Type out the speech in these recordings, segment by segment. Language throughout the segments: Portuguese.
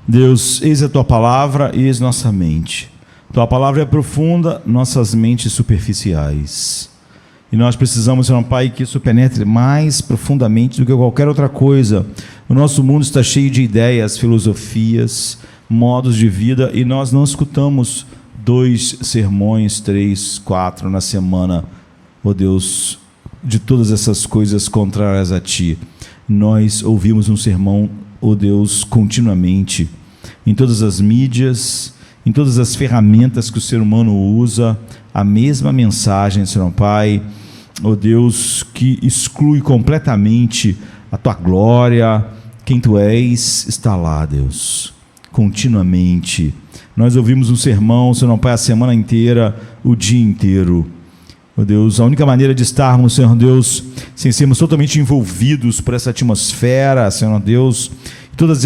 Deus, eis a Tua palavra, eis nossa mente. Tua palavra é profunda, nossas mentes superficiais. E nós precisamos, Senhor Pai, que isso penetre mais profundamente do que qualquer outra coisa. O nosso mundo está cheio de ideias, filosofias, modos de vida, e nós não escutamos 2 sermões, 3, 4 na semana, ó Deus, de todas essas coisas contrárias a Ti. Nós ouvimos um sermão, ó Deus, continuamente, em todas as mídias, em todas as ferramentas que o ser humano usa, a mesma mensagem, Senhor Pai, ó Deus, que exclui completamente a Tua glória, quem Tu és, está lá, Deus, continuamente. Nós ouvimos um sermão, Senhor Pai, a semana inteira, o dia inteiro. Ó Deus, a única maneira de estarmos, Senhor Deus, sem sermos totalmente envolvidos por essa atmosfera, Senhor Deus, todas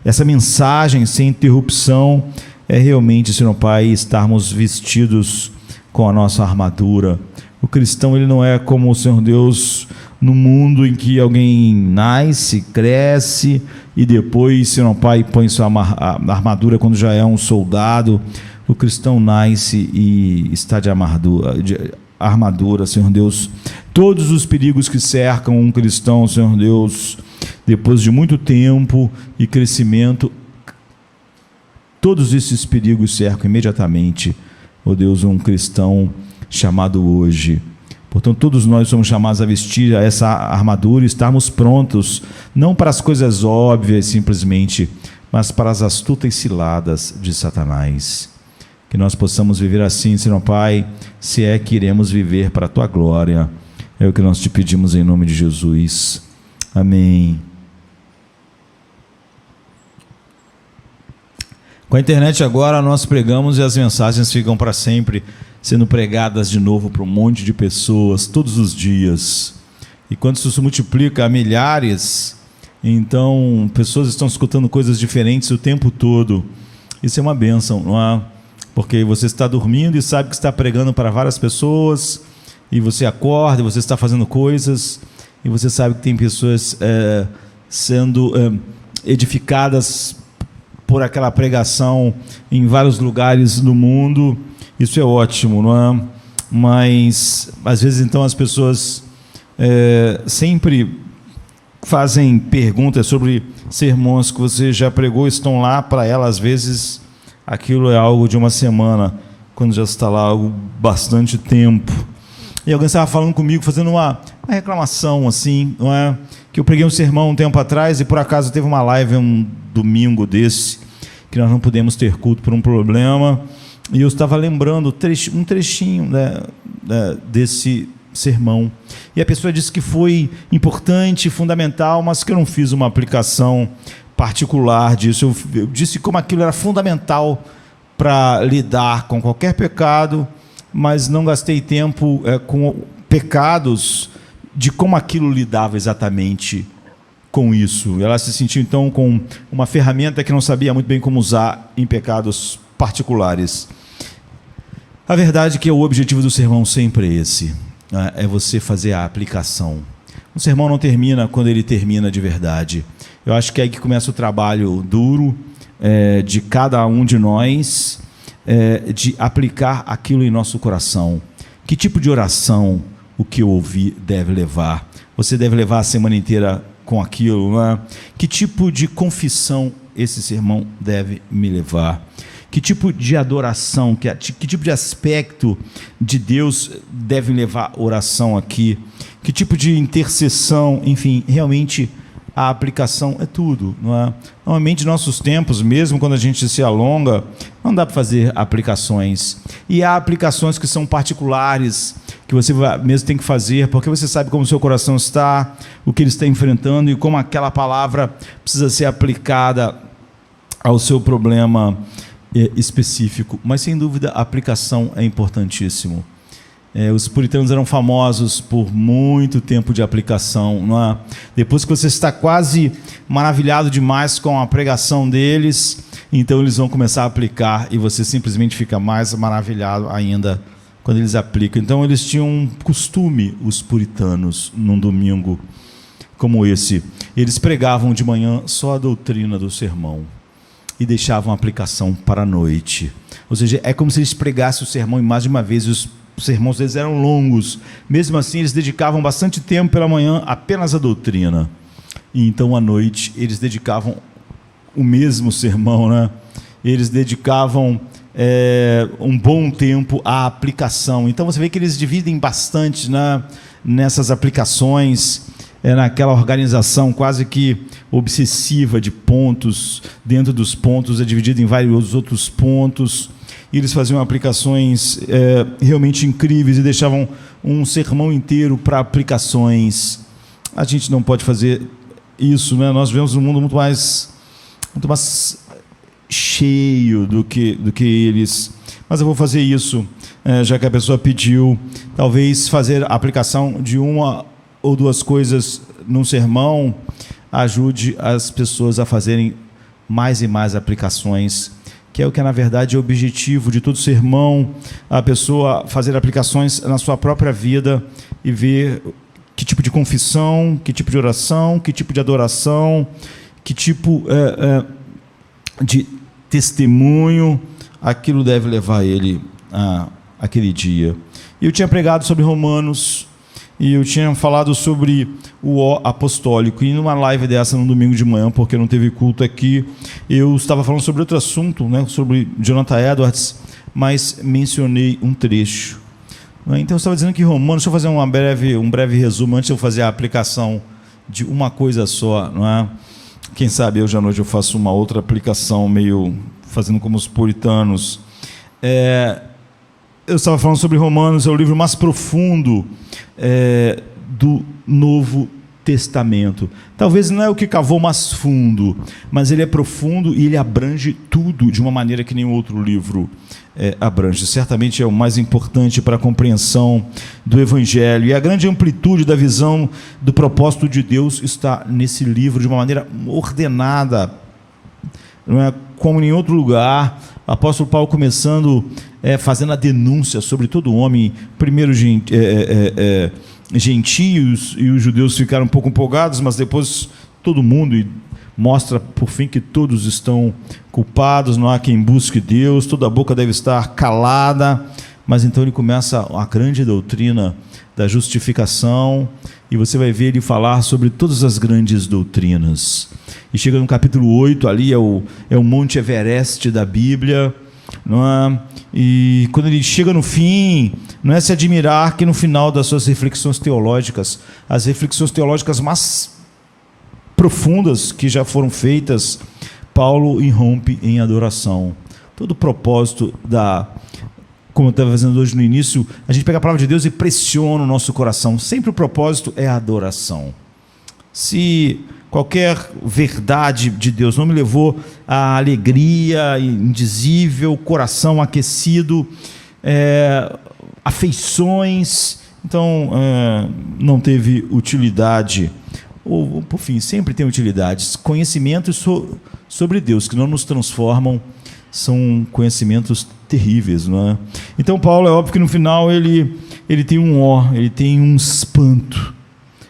essa mensagem sem interrupção, é realmente, Senhor Pai, estarmos vestidos com a nossa armadura. O cristão, ele não é como o Senhor Deus no mundo em que alguém nasce, cresce e depois, Senhor Pai, põe sua armadura quando já é um soldado. O cristão nasce e está de armadura, Senhor Deus. Todos os perigos que cercam um cristão, Senhor Deus, depois de muito tempo e crescimento, todos esses perigos cercam imediatamente, ó Deus, um cristão chamado hoje. Portanto, todos nós somos chamados a vestir essa armadura e estarmos prontos, não para as coisas óbvias simplesmente, mas para as astutas ciladas de Satanás. Que nós possamos viver assim, Senhor Pai, se é que iremos viver para a Tua glória. É o que nós te pedimos em nome de Jesus. Amém. Com a internet agora nós pregamos e as mensagens ficam para sempre sendo pregadas de novo para um monte de pessoas todos os dias. E quando isso se multiplica a milhares, então pessoas estão escutando coisas diferentes o tempo todo. Isso é uma bênção, não é? Porque você está dormindo e sabe que está pregando para várias pessoas, e você acorda, e você está fazendo coisas, e você sabe que tem pessoas sendo edificadas por aquela pregação em vários lugares do mundo. Isso é ótimo, não é? Mas às vezes então as pessoas sempre fazem perguntas sobre sermões que você já pregou, estão lá para ela, às vezes aquilo é algo de uma semana, quando já está lá há bastante tempo. E alguém estava falando comigo, fazendo uma reclamação assim, não é? Que eu preguei um sermão um tempo atrás e por acaso teve uma live um domingo desse, que nós não pudemos ter culto por um problema, e eu estava lembrando um trechinho, né, desse sermão, e a pessoa disse que foi importante, fundamental, mas que eu não fiz uma aplicação particular disso. Eu disse como aquilo era fundamental para lidar com qualquer pecado, mas não gastei tempo com pecados, de como aquilo lidava exatamente com isso. Ela se sentiu então com uma ferramenta que não sabia muito bem como usar em pecados particulares. A verdade é que o objetivo do sermão sempre é esse, é você fazer a aplicação. O sermão não termina quando ele termina de verdade. Eu acho que é aí que começa o trabalho duro de cada um de nós, de aplicar aquilo em nosso coração. Que tipo de oração o que eu ouvi deve levar? Você deve levar a semana inteira com aquilo, não é? Que tipo de confissão esse sermão deve me levar? Que tipo de adoração, que tipo de aspecto de Deus deve levar a oração aqui? Que tipo de intercessão? Enfim, realmente a aplicação é tudo, não é? Normalmente, nossos tempos, mesmo quando a gente se alonga, não dá para fazer aplicações. E há aplicações que são particulares, que você mesmo tem que fazer, porque você sabe como o seu coração está, o que ele está enfrentando e como aquela palavra precisa ser aplicada ao seu problema específico. Mas, sem dúvida, a aplicação é importantíssimo. Os puritanos eram famosos por muito tempo de aplicação, não é? Depois que você está quase maravilhado demais com a pregação deles, então eles vão começar a aplicar e você simplesmente fica mais maravilhado ainda quando eles aplicam. Então eles tinham um costume, os puritanos, num domingo, como esse. Eles pregavam de manhã só a doutrina do sermão e deixavam a aplicação para a noite. Ou seja, é como se eles pregassem o sermão e mais de uma vez, os sermões deles eram longos. Mesmo assim, eles dedicavam bastante tempo pela manhã apenas à doutrina. E então, à noite, eles dedicavam o mesmo sermão, né? Eles dedicavam um bom tempo à aplicação. Então, você vê que eles dividem bastante, né, nessas aplicações, naquela organização quase que obsessiva de pontos. Dentro dos pontos é dividido em vários outros pontos. E eles faziam aplicações realmente incríveis e deixavam um sermão inteiro para aplicações. A gente não pode fazer isso, né? Nós vivemos um mundo muito mais cheio do que eles. Mas eu vou fazer isso, já que a pessoa pediu. Talvez fazer a aplicação de uma ou duas coisas num sermão ajude as pessoas a fazerem mais e mais aplicações, que é o que, na verdade, é o objetivo de todo sermão, a pessoa fazer aplicações na sua própria vida e ver que tipo de confissão, que tipo de oração, que tipo de adoração, que tipo de testemunho aquilo deve levar ele àquele dia. Eu tinha pregado sobre Romanos e eu tinha falado sobre o O apostólico, e numa live dessa no domingo de manhã, porque não teve culto aqui, eu estava falando sobre outro assunto, né, sobre Jonathan Edwards, mas mencionei um trecho. Então eu estava dizendo que Romanos, deixa eu fazer um breve resumo antes de eu fazer a aplicação de uma coisa só, não é? Quem sabe hoje à noite eu faço uma outra aplicação, meio fazendo como os puritanos. Eu estava falando sobre Romanos, é o livro mais profundo do Novo Testamento. Talvez não é o que cavou mais fundo, mas ele é profundo e ele abrange tudo de uma maneira que nenhum outro livro abrange. Certamente é o mais importante para a compreensão do Evangelho. E a grande amplitude da visão do propósito de Deus está nesse livro de uma maneira ordenada, não é como em outro lugar. O apóstolo Paulo começando fazendo a denúncia sobre todo homem, primeiro gentios, e os judeus ficaram um pouco empolgados, mas depois todo mundo, e mostra por fim que todos estão culpados, não há quem busque Deus, toda boca deve estar calada. Mas então ele começa a grande doutrina da justificação, e você vai ver ele falar sobre todas as grandes doutrinas. E chega no capítulo 8, ali é o Monte Everest da Bíblia, não é? E quando ele chega no fim, não é se admirar que no final das suas reflexões teológicas, as reflexões teológicas mais profundas que já foram feitas, Paulo irrompe em adoração. Todo o propósito como eu estava fazendo hoje no início, a gente pega a palavra de Deus e pressiona o nosso coração. Sempre o propósito é a adoração. Se qualquer verdade de Deus não me levou à alegria indizível, coração aquecido, afeições, então não teve utilidade. Ou, por fim, sempre tem utilidades. Conhecimentos sobre Deus que não nos transformam são conhecimentos terríveis, não é? Então Paulo, é óbvio que no final ele tem ele tem um espanto.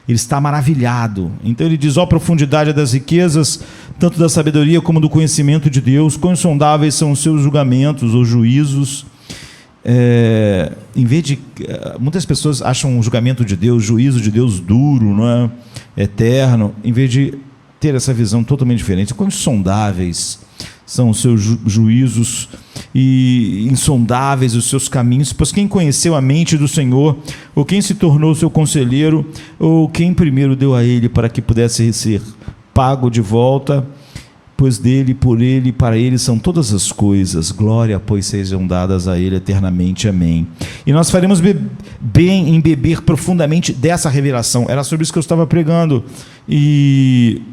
Ele está maravilhado. Então ele diz: ó profundidade das riquezas, tanto da sabedoria como do conhecimento de Deus, quão insondáveis são os seus julgamentos ou juízos. Em vez de muitas pessoas acham o julgamento de Deus, o juízo de Deus duro, não é? Eterno, em vez de ter essa visão totalmente diferente. Quão insondáveis são os seus juízos e insondáveis os seus caminhos, pois quem conheceu a mente do Senhor, ou quem se tornou seu conselheiro, ou quem primeiro deu a ele para que pudesse ser pago de volta, pois dele, por ele e para ele são todas as coisas, glória, pois sejam dadas a ele eternamente, amém. E nós faremos bem em beber profundamente dessa revelação. Era sobre isso que eu estava pregando, e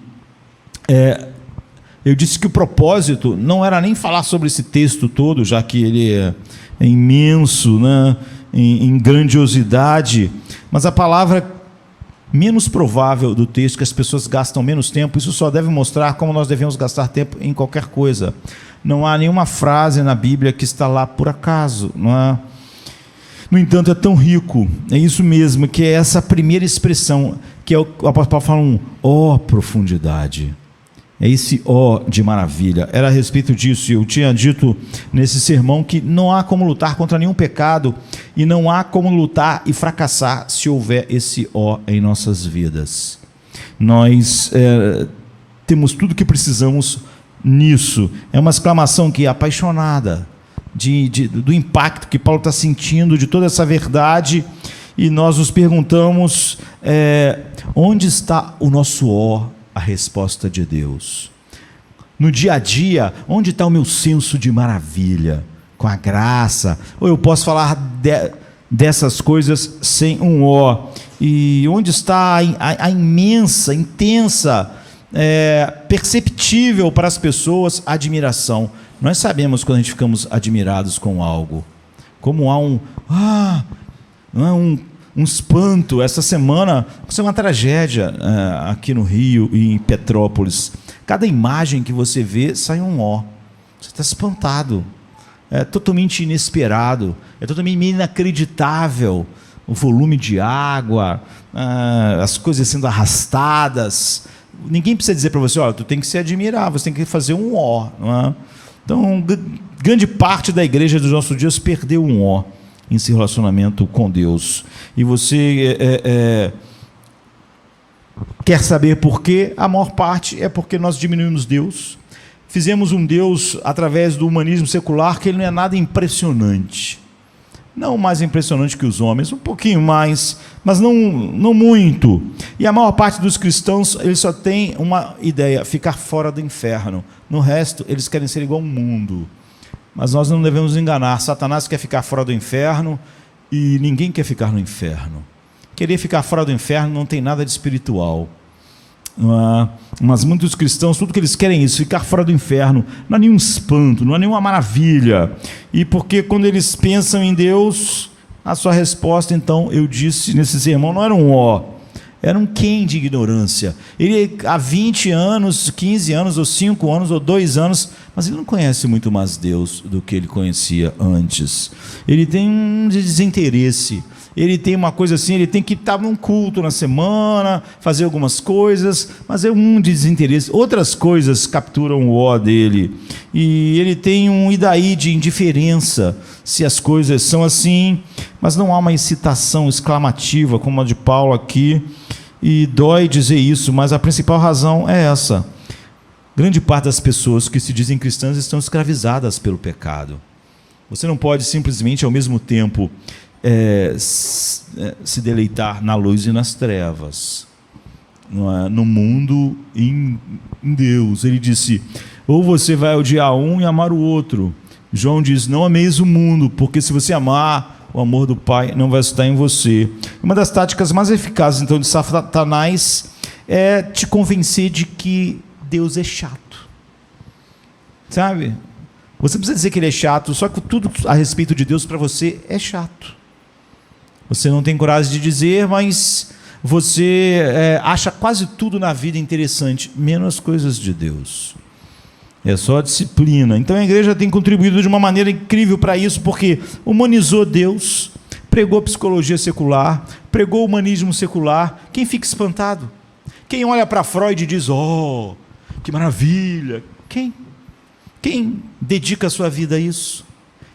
eu disse que o propósito não era nem falar sobre esse texto todo, já que ele é imenso, né, em grandiosidade, mas a palavra menos provável do texto, que as pessoas gastam menos tempo, isso só deve mostrar como nós devemos gastar tempo em qualquer coisa. Não há nenhuma frase na Bíblia que está lá por acaso, não é? No entanto, é tão rico, é isso mesmo, que é essa primeira expressão, que é o apóstolo Paulo fala ó profundidade. É esse ó de maravilha. Era a respeito disso. Eu tinha dito nesse sermão que não há como lutar contra nenhum pecado e não há como lutar e fracassar se houver esse ó em nossas vidas. Nós temos tudo que precisamos nisso. É uma exclamação que é apaixonada do impacto que Paulo está sentindo de toda essa verdade, e nós nos perguntamos onde está o nosso ó, a resposta de Deus. No dia a dia, onde está o meu senso de maravilha com a graça? Ou eu posso falar dessas coisas sem um ó? E onde está a imensa, intensa, perceptível para as pessoas admiração? Nós sabemos quando a gente ficamos admirados com algo, como há um espanto. Essa semana aconteceu uma tragédia aqui no Rio e em Petrópolis. Cada imagem que você vê sai um ó. Você está espantado. É totalmente inesperado, é totalmente inacreditável o volume de água, as coisas sendo arrastadas. Ninguém precisa dizer para você, tu tem que se admirar, você tem que fazer um ó, não é? Então, grande parte da igreja dos nossos dias perdeu um ó em seu relacionamento com Deus. E você quer saber por quê? A maior parte é porque nós diminuímos Deus. Fizemos um Deus através do humanismo secular que ele não é nada impressionante. Não mais impressionante que os homens, um pouquinho mais, mas não muito. E a maior parte dos cristãos, eles só têm uma ideia: ficar fora do inferno. No resto, eles querem ser igual ao mundo. Mas nós não devemos nos enganar. Satanás quer ficar fora do inferno e ninguém quer ficar no inferno. Querer ficar fora do inferno não tem nada de espiritual. Mas muitos cristãos, tudo que eles querem é isso, ficar fora do inferno. Não há nenhum espanto, não há nenhuma maravilha. E porque quando eles pensam em Deus, a sua resposta, então, eu disse nesse sermão, não era um ó, era um quem de ignorância. Ele há 20 anos, 15 anos, ou 5 anos, ou 2 anos, mas ele não conhece muito mais Deus do que ele conhecia antes. Ele tem um desinteresse. Ele tem uma coisa assim, ele tem que estar num culto na semana, fazer algumas coisas, mas é um desinteresse. Outras coisas capturam o ó dele. E ele tem um e daí de indiferença, se as coisas são assim, mas não há uma excitação exclamativa, como a de Paulo aqui, e dói dizer isso, mas a principal razão é essa. Grande parte das pessoas que se dizem cristãs estão escravizadas pelo pecado. Você não pode simplesmente, ao mesmo tempo, se deleitar na luz e nas trevas, no mundo e em Deus. Ele disse, ou você vai odiar um e amar o outro. João diz, não ameis o mundo, porque se você amar, o amor do Pai não vai estar em você. Uma das táticas mais eficazes, então, de Satanás é te convencer de que Deus é chato. Sabe? Você precisa dizer que ele é chato, só que tudo a respeito de Deus para você é chato. Você não tem coragem de dizer, mas você acha quase tudo na vida interessante, menos as coisas de Deus. É só disciplina. Então a igreja tem contribuído de uma maneira incrível para isso, porque humanizou Deus, pregou psicologia secular, pregou humanismo secular. Quem fica espantado? Quem olha para Freud e diz, oh, que maravilha. Quem dedica a sua vida a isso?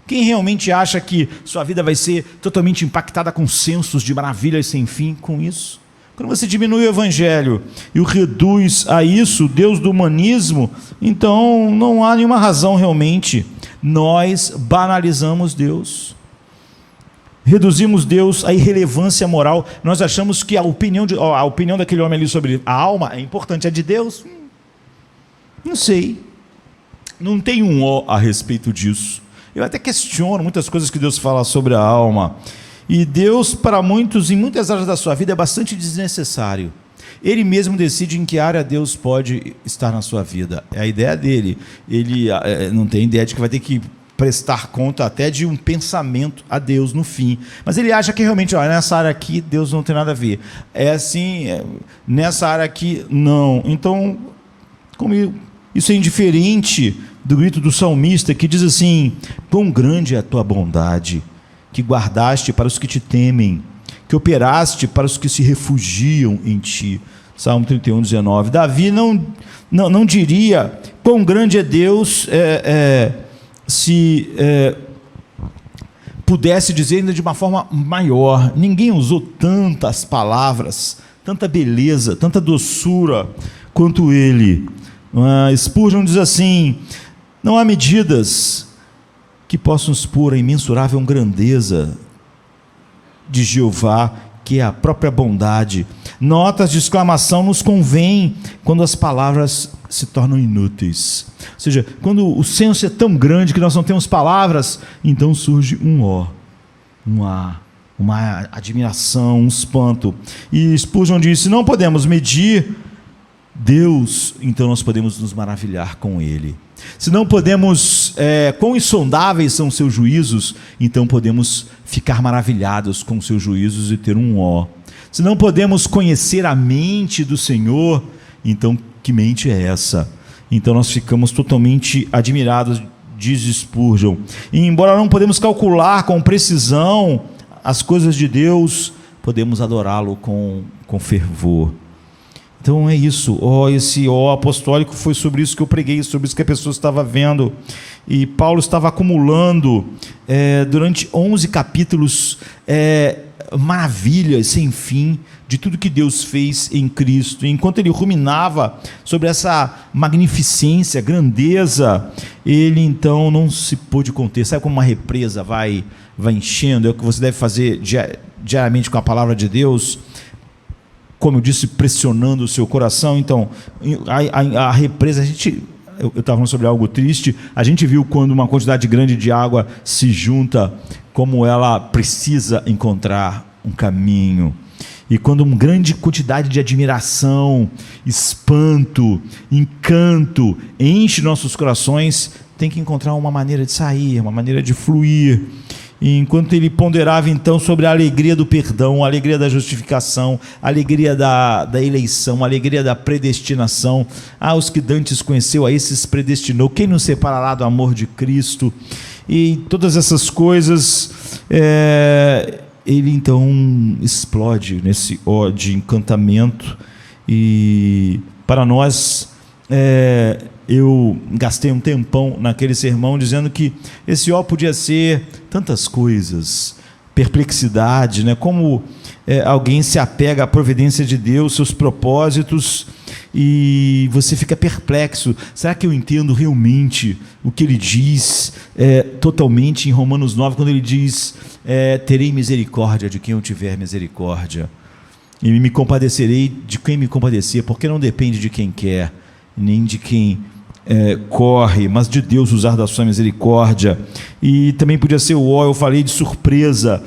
Quem realmente acha que sua vida vai ser totalmente impactada com sensos de maravilhas sem fim com isso? Quando você diminui o evangelho e o reduz a isso, Deus do humanismo, então não há nenhuma razão realmente. Nós banalizamos Deus. Reduzimos Deus à irrelevância moral. Nós achamos que a opinião daquele homem ali sobre a alma é importante. A de Deus? Não sei. Não tem um ó a respeito disso. Eu até questiono muitas coisas que Deus fala sobre a alma. E Deus, para muitos, em muitas áreas da sua vida, é bastante desnecessário. Ele mesmo decide em que área Deus pode estar na sua vida. É a ideia dele. Ele não tem ideia de que vai ter que prestar conta até de um pensamento a Deus no fim. Mas ele acha que realmente, nessa área aqui, Deus não tem nada a ver. É assim, nessa área aqui, não. Então, como isso é indiferente do grito do salmista, que diz assim, quão grande é a tua bondade, que guardaste para os que te temem, que operaste para os que se refugiam em ti. Salmo 31, 19. Davi não diria quão grande é Deus se pudesse dizer ainda de uma forma maior. Ninguém usou tantas palavras, tanta beleza, tanta doçura quanto ele. Spurgeon diz assim: não há medidas que possam expor a imensurável grandeza de Jeová, que é a própria bondade. Notas de exclamação nos convém quando as palavras se tornam inúteis. Ou seja, quando o senso é tão grande que nós não temos palavras, então surge um ó, uma admiração, um espanto. E Spurgeon disse: não podemos medir Deus, então nós podemos nos maravilhar com Ele. Se não podemos, quão insondáveis são os seus juízos, então podemos ficar maravilhados com os seus juízos e ter um ó. Se não podemos conhecer a mente do Senhor, então que mente é essa? Então nós ficamos totalmente admirados, diz Spurgeon. E embora não podemos calcular com precisão as coisas de Deus, podemos adorá-lo com fervor. Então é isso, esse ó apostólico foi sobre isso que eu preguei, sobre isso que a pessoa estava vendo. E Paulo estava acumulando durante 11 capítulos maravilhas sem fim de tudo que Deus fez em Cristo. E enquanto ele ruminava sobre essa magnificência, grandeza, ele então não se pôde conter. Sabe como uma represa vai enchendo? É o que você deve fazer diariamente com a palavra de Deus, como eu disse, pressionando o seu coração. Então, a represa, eu estava falando sobre algo triste, a gente viu quando uma quantidade grande de água se junta, como ela precisa encontrar um caminho. E quando uma grande quantidade de admiração, espanto, encanto enche nossos corações, tem que encontrar uma maneira de sair, uma maneira de fluir. E enquanto ele ponderava então sobre a alegria do perdão, a alegria da justificação, a alegria da eleição, a alegria da predestinação, os que dantes conheceu, a esses predestinou, quem nos separará do amor de Cristo? E todas essas coisas, ele então explode nesse ó de encantamento. E para nós, eu gastei um tempão naquele sermão dizendo que esse ó podia ser tantas coisas, perplexidade, né? Como alguém se apega à providência de Deus, seus propósitos, e você fica perplexo. Será que eu entendo realmente o que ele diz totalmente em Romanos 9, quando ele diz: terei misericórdia de quem eu tiver misericórdia, e me compadecerei de quem me compadecer, porque não depende de quem quer, nem de quem corre, mas de Deus usar da sua misericórdia. E também podia ser o ó, eu falei de surpresa,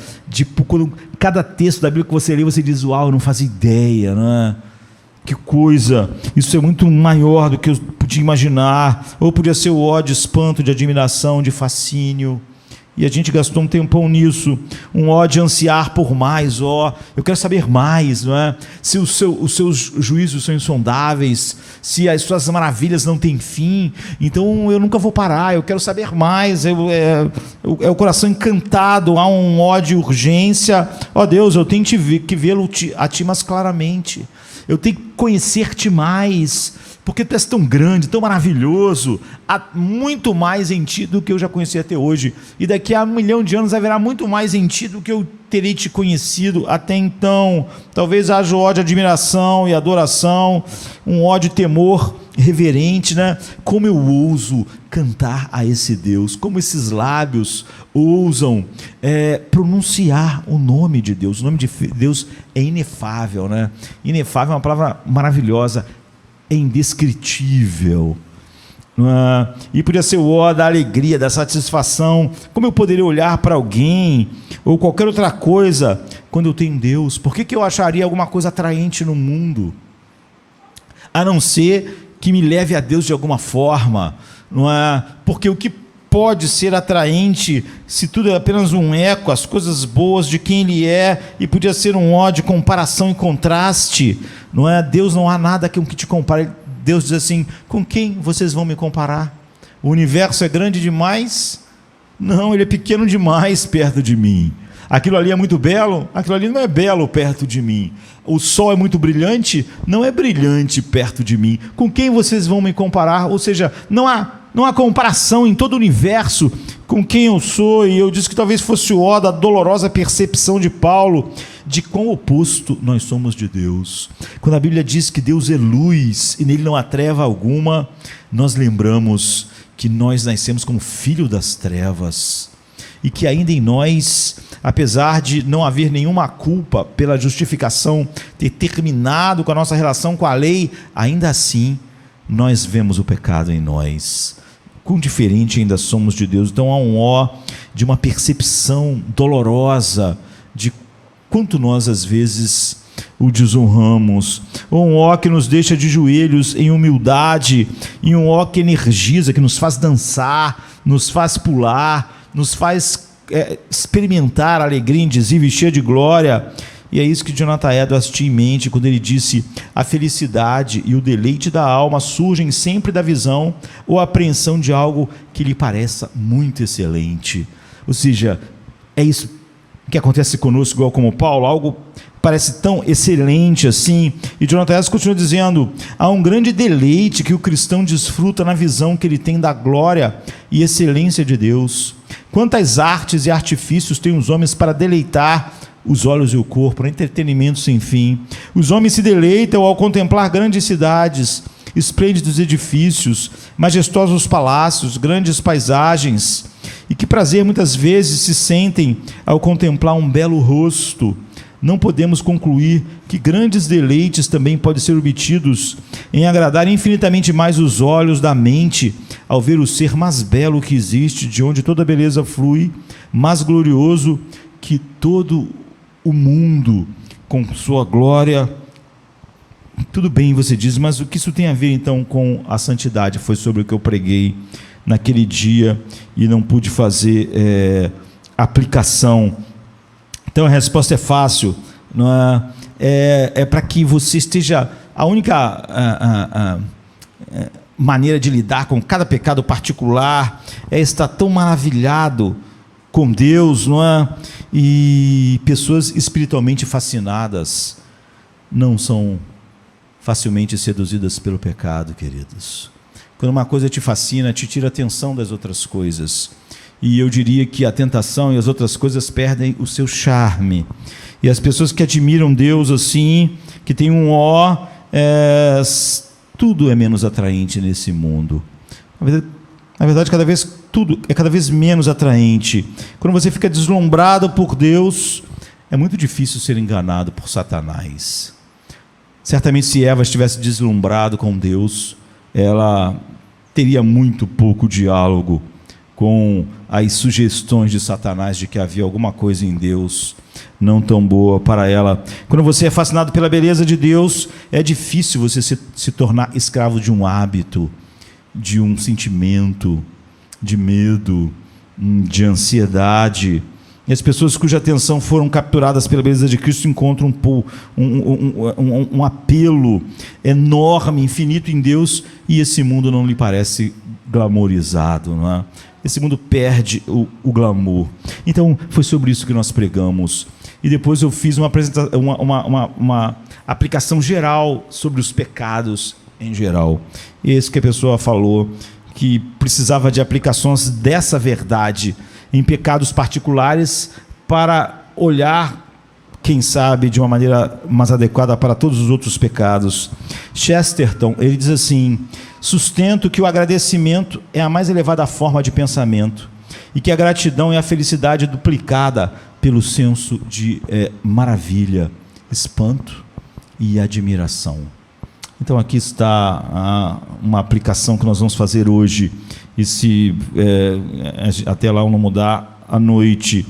quando cada texto da Bíblia que você lê, você diz: uau, eu não fazia ideia, né? Que coisa, isso é muito maior do que eu podia imaginar. Ou podia ser o ó de espanto, de admiração, de fascínio. E a gente gastou um tempão nisso, um ó de ansiar por mais, eu quero saber mais, não é? Se os seus juízos são insondáveis, se as suas maravilhas não têm fim, então eu nunca vou parar, eu quero saber mais, é o coração encantado, há um ó de urgência. Deus, eu tenho que vê-lo a ti mais claramente, eu tenho que conhecer-te mais, porque tu és tão grande, tão maravilhoso, há muito mais em ti do que eu já conheci até hoje, e daqui a 1 milhão de anos haverá muito mais em ti do que eu terei te conhecido até então. Talvez haja ó de admiração e adoração, um ó de temor reverente, né? Como eu ouso cantar a esse Deus, como esses lábios ousam pronunciar o nome de Deus. O nome de Deus é inefável, né? Inefável é uma palavra maravilhosa, é indescritível, e podia ser o ó da alegria, da satisfação. Como eu poderia olhar para alguém ou qualquer outra coisa quando eu tenho Deus? Por que eu acharia alguma coisa atraente no mundo, a não ser que me leve a Deus de alguma forma, não é? Porque o que pode ser atraente, se tudo é apenas um eco, as coisas boas de quem Ele é, e podia ser um ó de comparação e contraste, não é? Deus não há nada com que te compare. Deus diz assim: com quem vocês vão me comparar? O universo é grande demais? Não, ele é pequeno demais perto de mim. Aquilo ali é muito belo, aquilo ali não é belo perto de mim. O sol é muito brilhante, não é brilhante perto de mim. Com quem vocês vão me comparar? Ou seja, não há comparação em todo o universo com quem eu sou. E eu disse que talvez fosse o ó da dolorosa percepção de Paulo de quão oposto nós somos de Deus. Quando a Bíblia diz que Deus é luz e nele não há treva alguma, nós lembramos que nós nascemos como filho das trevas e que ainda em nós, apesar de não haver nenhuma culpa pela justificação ter terminado com a nossa relação com a lei, ainda assim nós vemos o pecado em nós. Quão diferente ainda somos de Deus. Então há um ó de uma percepção dolorosa de quanto nós às vezes o desonramos, ou um ó que nos deixa de joelhos em humildade, e um ó que energiza, que nos faz dançar, nos faz pular, nos faz experimentar a alegria indizível e cheia de glória. E é isso que Jonathan Edwards tinha em mente quando ele disse: a felicidade e o deleite da alma surgem sempre da visão ou apreensão de algo que lhe pareça muito excelente. Ou seja, é isso que acontece conosco, igual como Paulo, algo parece tão excelente assim. E Jonathan Edwards continua dizendo: há um grande deleite que o cristão desfruta na visão que ele tem da glória e excelência de Deus. Quantas artes e artifícios têm os homens para deleitar os olhos e o corpo, para entretenimento sem fim. Os homens se deleitam ao contemplar grandes cidades, esplêndidos edifícios, majestosos palácios, grandes paisagens. E que prazer muitas vezes se sentem ao contemplar um belo rosto. Não podemos concluir que grandes deleites também podem ser obtidos em agradar infinitamente mais os olhos da mente ao ver o ser mais belo que existe, de onde toda beleza flui, mais glorioso que todo o mundo com sua glória. Tudo bem, você diz, mas o que isso tem a ver então com a santidade? Foi sobre o que eu preguei naquele dia e não pude fazer aplicação. Então a resposta é fácil, não é para que você esteja... A única maneira de lidar com cada pecado particular é estar tão maravilhado com Deus, não é? E pessoas espiritualmente fascinadas não são facilmente seduzidas pelo pecado, queridos. Quando uma coisa te fascina, te tira a atenção das outras coisas. E eu diria que a tentação e as outras coisas perdem o seu charme. E as pessoas que admiram Deus assim, que tem um ó, tudo é menos atraente nesse mundo. Na verdade, tudo é cada vez menos atraente. Quando você fica deslumbrado por Deus, é muito difícil ser enganado por Satanás. Certamente, se Eva estivesse deslumbrado com Deus, ela teria muito pouco diálogo com as sugestões de Satanás de que havia alguma coisa em Deus não tão boa para ela. Quando você é fascinado pela beleza de Deus, é difícil você se tornar escravo de um hábito, de um sentimento, de medo, de ansiedade. E as pessoas cuja atenção foram capturadas pela beleza de Cristo encontram um apelo enorme, infinito em Deus, e esse mundo não lhe parece glamourizado, não é? Esse mundo perde o glamour. Então, foi sobre isso que nós pregamos. E depois eu fiz uma aplicação geral sobre os pecados em geral. E é isso que a pessoa falou, que precisava de aplicações dessa verdade em pecados particulares para olhar, quem sabe, de uma maneira mais adequada para todos os outros pecados. Chesterton, ele diz assim: sustento que o agradecimento é a mais elevada forma de pensamento e que a gratidão é a felicidade duplicada pelo senso de maravilha, espanto e admiração. Então aqui está uma aplicação que nós vamos fazer hoje, e se até lá eu não mudar à noite,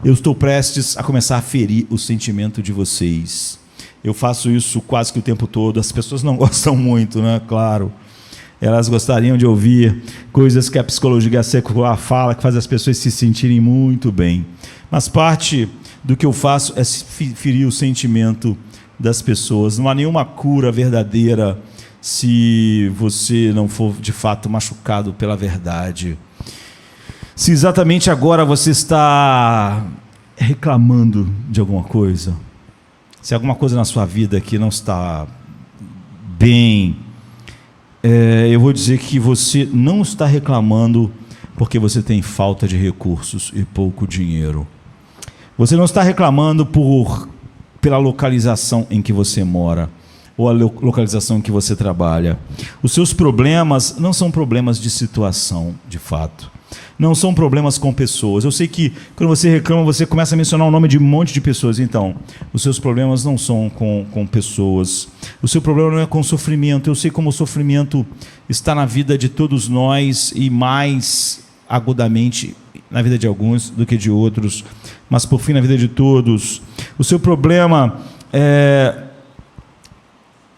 eu estou prestes a começar a ferir o sentimento de vocês. Eu faço isso quase que o tempo todo. As pessoas não gostam muito, né? Claro. Elas gostariam de ouvir coisas que a psicologia secular fala, que faz as pessoas se sentirem muito bem. Mas parte do que eu faço é ferir o sentimento das pessoas. Não há nenhuma cura verdadeira se você não for de fato machucado pela verdade. Se exatamente agora você está reclamando de alguma coisa, se alguma coisa na sua vida que não está bem, eu vou dizer que você não está reclamando porque você tem falta de recursos e pouco dinheiro. Você não está reclamando pela localização em que você mora ou a localização em que você trabalha. Os seus problemas não são problemas de situação, de fato. Não são problemas com pessoas. Eu sei que quando você reclama, você começa a mencionar o nome de um monte de pessoas. Então, os seus problemas não são com pessoas. O seu problema não é com sofrimento. Eu sei como o sofrimento está na vida de todos nós e mais agudamente na vida de alguns do que de outros, mas por fim na vida de todos. O seu problema é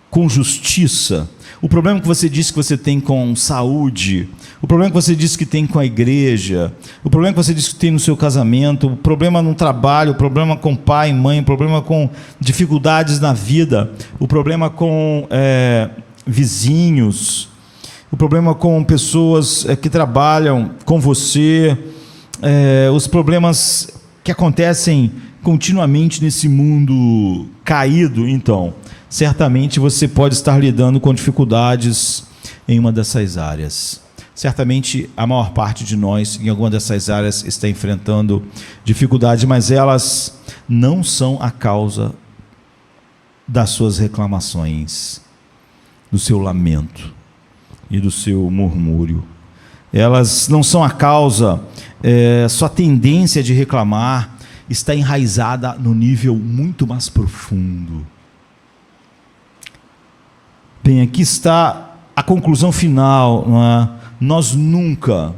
com justiça, o problema que você disse que você tem com saúde, o problema que você disse que tem com a igreja, o problema que você disse que tem no seu casamento, o problema no trabalho, o problema com pai e mãe, o problema com dificuldades na vida, o problema com vizinhos, o problema com pessoas que trabalham com você, os problemas que acontecem continuamente nesse mundo caído. Então, certamente você pode estar lidando com dificuldades em uma dessas áreas. Certamente a maior parte de nós, em alguma dessas áreas, está enfrentando dificuldades, mas elas não são a causa das suas reclamações, do seu lamento e do seu murmúrio. Elas não são a causa, sua tendência de reclamar está enraizada no nível muito mais profundo. Bem, aqui está a conclusão final, não é? Nós nunca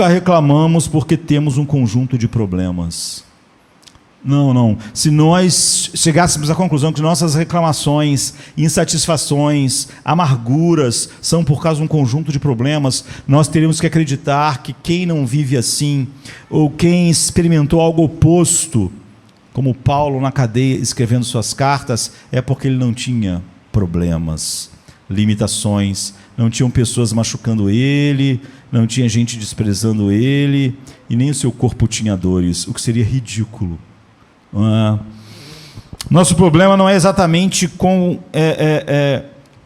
reclamamos porque temos um conjunto de problemas. Não. Se nós chegássemos à conclusão que nossas reclamações, insatisfações, amarguras são por causa de um conjunto de problemas, nós teríamos que acreditar que quem não vive assim, ou quem experimentou algo oposto, como Paulo na cadeia escrevendo suas cartas, é porque ele não tinha problemas, limitações, não tinham pessoas machucando ele, não tinha gente desprezando ele, e nem o seu corpo tinha dores, o que seria ridículo. Nosso problema não é exatamente com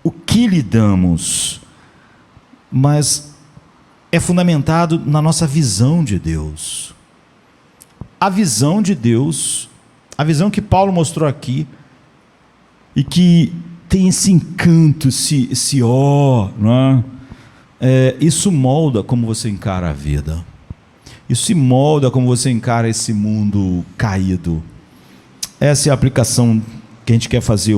o que lidamos, mas é fundamentado na nossa visão de Deus. A visão de Deus, a visão que Paulo mostrou aqui, e que tem esse encanto, esse não é? Isso molda como você encara a vida. Isso se molda como você encara esse mundo caído. Essa é a aplicação que a gente quer fazer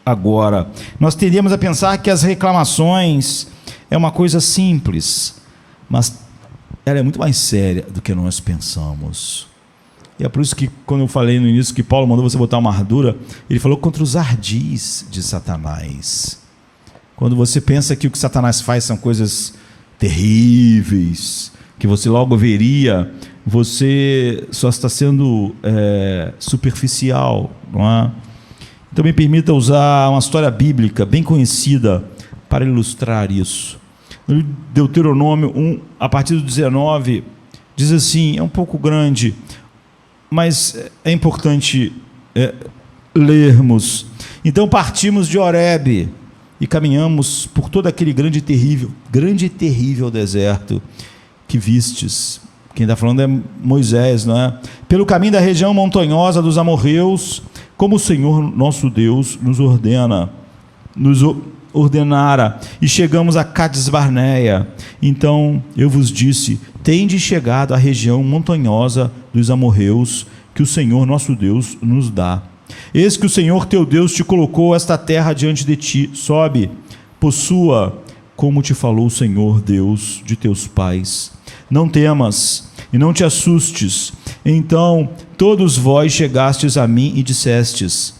agora. Nós tendemos a pensar que as reclamações é uma coisa simples, mas ela é muito mais séria do que nós pensamos. E é por isso que, quando eu falei no início que Paulo mandou você botar uma armadura, ele falou contra os ardis de Satanás. Quando você pensa que o que Satanás faz são coisas terríveis, que você logo veria, você só está sendo superficial, não é? Então me permita usar uma história bíblica bem conhecida para ilustrar isso. No Deuteronômio 1, a partir do 19, diz assim, é um pouco grande, mas é importante lermos. Então partimos de Horebe e caminhamos por todo aquele grande e terrível deserto que vistes. Quem está falando é Moisés, não é? Pelo caminho da região montanhosa dos amorreus, como o Senhor nosso Deus nos ordenara, e chegamos a Cades Barneia. Então eu vos disse, tendes chegado à região montanhosa dos amorreus, que o Senhor nosso Deus nos dá. Eis que o Senhor teu Deus te colocou esta terra diante de ti, sobe, possua, como te falou o Senhor Deus de teus pais. Não temas e não te assustes. Então todos vós chegastes a mim e dissestes,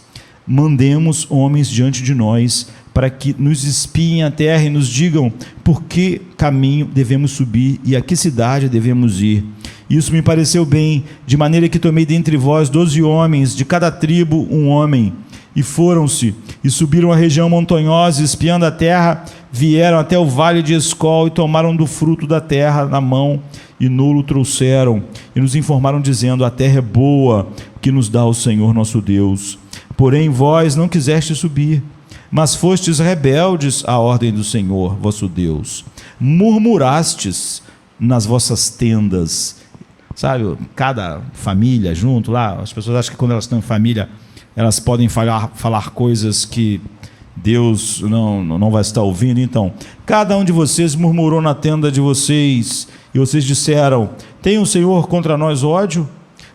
mandemos homens diante de nós, para que nos espiem a terra e nos digam por que caminho devemos subir e a que cidade devemos ir. Isso me pareceu bem, de maneira que tomei dentre vós 12 homens, de cada tribo um homem, E foram-se, e subiram a região montanhosa, espiando a terra, vieram até o vale de Escol, e tomaram do fruto da terra na mão, e nulo trouxeram, e nos informaram, dizendo: a terra é boa, que nos dá o Senhor nosso Deus. Porém vós não quisestes subir, mas fostes rebeldes à ordem do Senhor vosso Deus. Murmurastes nas vossas tendas. Sabe, cada família junto lá, as pessoas acham que quando elas estão em família, elas podem falar coisas que Deus não vai estar ouvindo. Então, cada um de vocês murmurou na tenda de vocês, e vocês disseram: tem o Senhor contra nós ódio?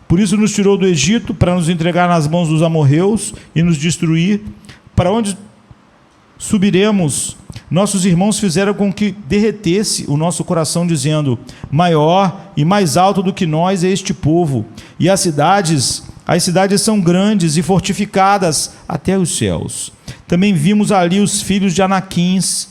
Por isso nos tirou do Egito, para nos entregar nas mãos dos amorreus e nos destruir. Para onde subiremos? Nossos irmãos fizeram com que derretesse o nosso coração, dizendo: maior e mais alto do que nós é este povo, e as cidades são grandes e fortificadas até os céus. Também vimos ali os filhos de Anaquins,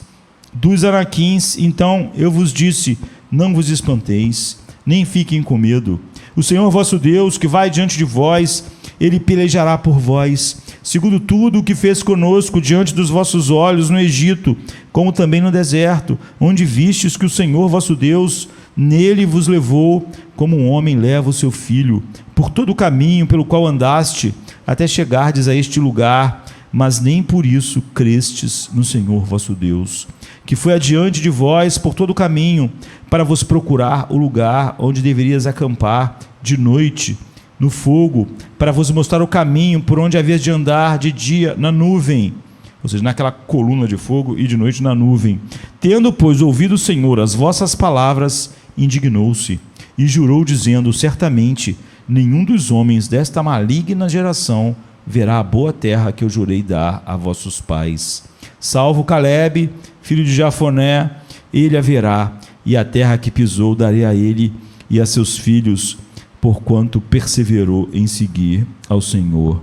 dos Anaquins. Então eu vos disse: não vos espanteis, nem fiquem com medo. O Senhor vosso Deus, que vai diante de vós, ele pelejará por vós, segundo tudo o que fez conosco diante dos vossos olhos no Egito, como também no deserto, onde vistes que o Senhor vosso Deus nele vos levou, como um homem leva o seu filho, por todo o caminho pelo qual andaste, até chegardes a este lugar, mas nem por isso crestes no Senhor vosso Deus, que foi adiante de vós por todo o caminho, para vos procurar o lugar onde deverias acampar de noite, no fogo, para vos mostrar o caminho por onde havias de andar de dia na nuvem, ou seja, naquela coluna de fogo, e de noite na nuvem. Tendo, pois, ouvido o Senhor as vossas palavras, indignou-se e jurou, dizendo: certamente nenhum dos homens desta maligna geração verá a boa terra que eu jurei dar a vossos pais, salvo Calebe, filho de Jafoné. Ele a verá, e a terra que pisou darei a ele e a seus filhos, porquanto perseverou em seguir ao Senhor.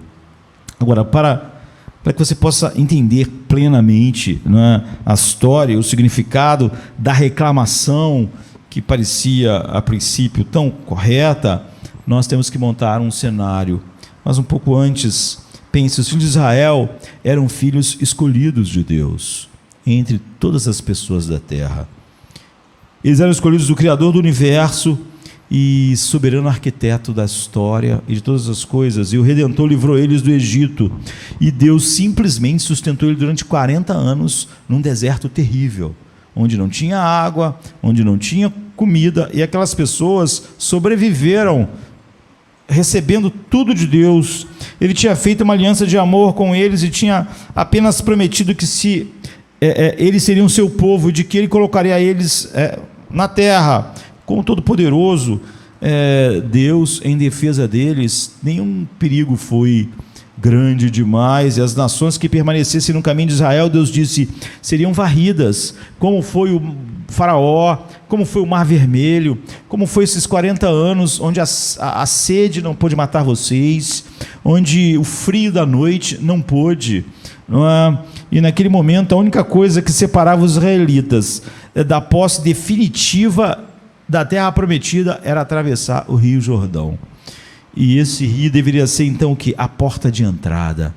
Agora, para que você possa entender plenamente, né, a história, o significado da reclamação, que parecia a princípio tão correta, nós temos que montar um cenário. Mas um pouco antes, pense: os filhos de Israel eram filhos escolhidos de Deus, entre todas as pessoas da terra. Eles eram escolhidos do Criador do universo e soberano arquiteto da história e de todas as coisas, e o Redentor livrou eles do Egito, e Deus simplesmente sustentou eles durante 40 anos num deserto terrível, onde não tinha água, onde não tinha comida, e aquelas pessoas sobreviveram recebendo tudo de Deus. Ele tinha feito uma aliança de amor com eles e tinha apenas prometido que eles seriam seu povo, de que ele colocaria eles na terra. Como Todo-Poderoso, Deus, em defesa deles, nenhum perigo foi grande demais, e as nações que permanecessem no caminho de Israel, Deus disse, seriam varridas, como foi o Faraó, como foi o Mar Vermelho, como foi esses 40 anos, onde a sede não pôde matar vocês, onde o frio da noite não pôde, não é? E naquele momento a única coisa que separava os israelitas da posse definitiva da terra prometida era atravessar o rio Jordão. E esse rio deveria ser então o quê? A porta de entrada.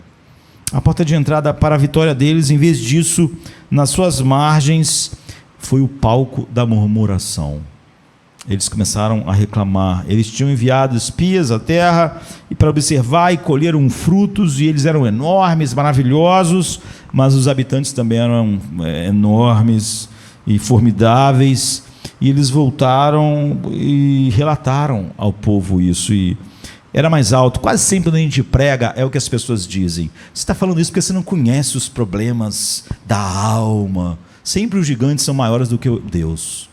A porta de entrada para a vitória deles. Em vez disso, nas suas margens, foi o palco da murmuração. Eles começaram a reclamar. Eles tinham enviado espias à terra e para observar, e colheram frutos, e eles eram enormes, maravilhosos, mas os habitantes também eram enormes e formidáveis. E eles voltaram e relataram ao povo isso, e era mais alto. Quase sempre quando a gente prega, é o que as pessoas dizem: você está falando isso porque você não conhece os problemas da alma. Sempre os gigantes são maiores do que Deus.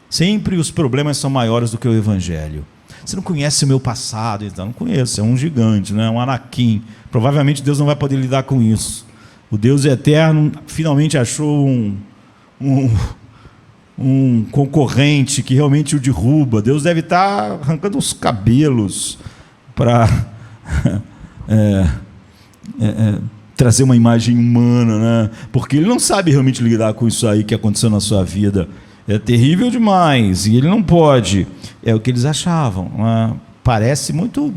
Sempre os problemas são maiores do que o Evangelho. Você não conhece o meu passado. Então, não conheço, é um gigante, né? Um Anaquim. Provavelmente Deus não vai poder lidar com isso. O Deus eterno finalmente achou um concorrente que realmente o derruba. Deus deve estar arrancando os cabelos para trazer uma imagem humana, né? Porque ele não sabe realmente lidar com isso aí que aconteceu na sua vida. É terrível demais e ele não pode. É o que eles achavam, né? parece muito...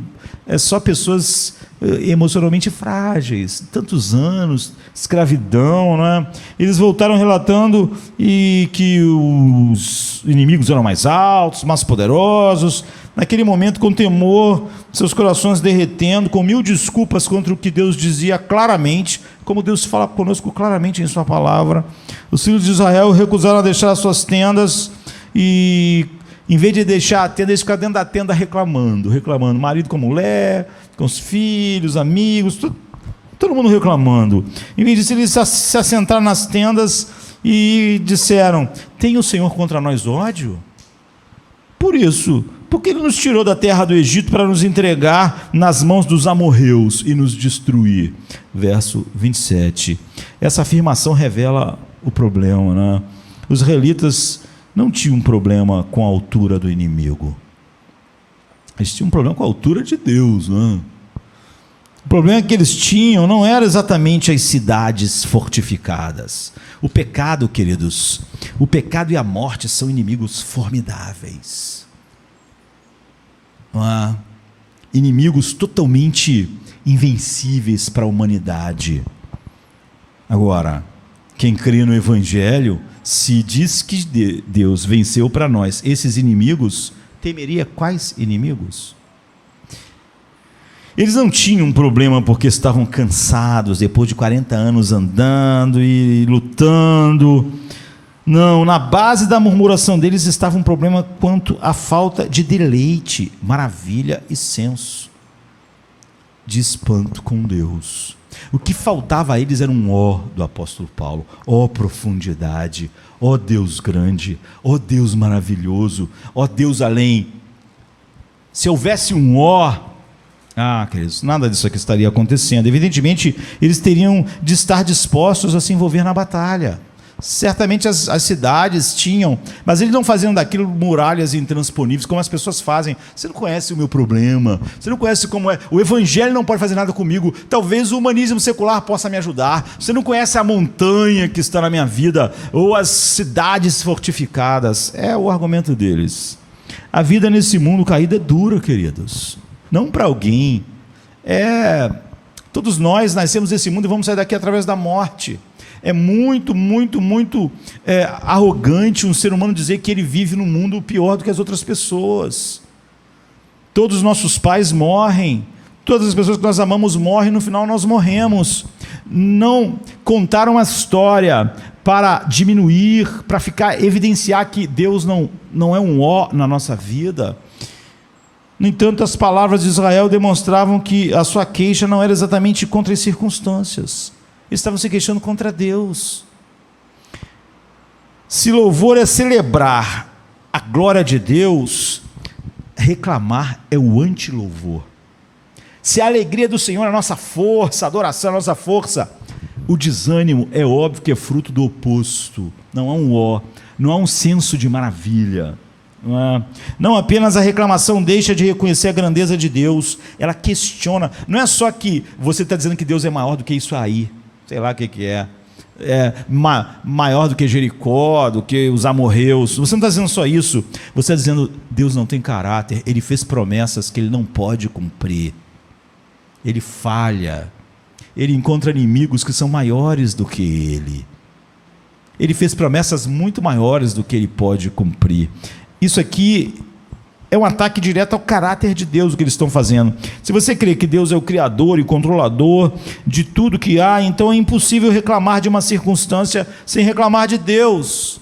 só pessoas emocionalmente frágeis, tantos anos, escravidão, né? Eles voltaram relatando que os inimigos eram mais altos, mais poderosos. Naquele momento, com temor, seus corações derretendo, com mil desculpas contra o que Deus dizia claramente, como Deus fala conosco claramente em sua palavra. Os filhos de Israel recusaram a deixar as suas tendas e, em vez de deixar a tenda, eles ficaram dentro da tenda reclamando, marido com mulher, com os filhos, amigos, todo mundo reclamando. Em vez disso, eles se assentaram nas tendas e disseram: tem o Senhor contra nós ódio? Por isso, porque Ele nos tirou da terra do Egito para nos entregar nas mãos dos amorreus e nos destruir. Verso 27. Essa afirmação revela o problema, né? Os israelitas não tinham um problema com a altura do inimigo. Eles tinham um problema com a altura de Deus, né? O problema que eles tinham não era exatamente as cidades fortificadas. O pecado, queridos, o pecado e a morte são inimigos formidáveis. Inimigos totalmente invencíveis para a humanidade. Agora, quem crê no Evangelho, se diz que Deus venceu para nós esses inimigos, temeria quais inimigos? Eles não tinham um problema porque estavam cansados, depois de 40 anos andando e lutando. Não, na base da murmuração deles estava um problema quanto à falta de deleite, maravilha e senso de espanto com Deus. O que faltava a eles era um ó do apóstolo Paulo: ó profundidade, ó Deus grande, ó Deus maravilhoso, ó Deus além. Se houvesse um ó, queridos, nada disso aqui estaria acontecendo. Evidentemente, eles teriam de estar dispostos a se envolver na batalha. Certamente as cidades tinham, mas eles não faziam daquilo muralhas intransponíveis, como as pessoas fazem. Você não conhece o meu problema, você não conhece como é, o Evangelho não pode fazer nada comigo, talvez o humanismo secular possa me ajudar, você não conhece a montanha que está na minha vida, ou as cidades fortificadas. É o argumento deles. A vida nesse mundo caído é dura, queridos, não para alguém, todos nós nascemos nesse mundo e vamos sair daqui através da morte. É muito arrogante um ser humano dizer que ele vive num mundo pior do que as outras pessoas. Todos os nossos pais morrem, todas as pessoas que nós amamos morrem, no final nós morremos. Não contaram a história para diminuir, para evidenciar que Deus não é um ó na nossa vida. No entanto, as palavras de Israel demonstravam que a sua queixa não era exatamente contra as circunstâncias. Eles estavam se queixando contra Deus. Se louvor é celebrar a glória de Deus, reclamar é o anti-louvor. Se a alegria do Senhor é a nossa força, a adoração é a nossa força, o desânimo é óbvio que é fruto do oposto. Não há um ó, não há um senso de maravilha. Não apenas a reclamação deixa de reconhecer a grandeza de Deus, ela questiona. Não é só que você está dizendo que Deus é maior do que isso aí, sei lá o que é, maior do que Jericó, do que os amorreus. Você não está dizendo só isso, você está dizendo: Deus não tem caráter, Ele fez promessas que Ele não pode cumprir, Ele falha, Ele encontra inimigos que são maiores do que Ele fez promessas muito maiores do que Ele pode cumprir. Isso aqui é um ataque direto ao caráter de Deus, o que eles estão fazendo. Se você crê que Deus é o criador e controlador de tudo que há, então é impossível reclamar de uma circunstância sem reclamar de Deus.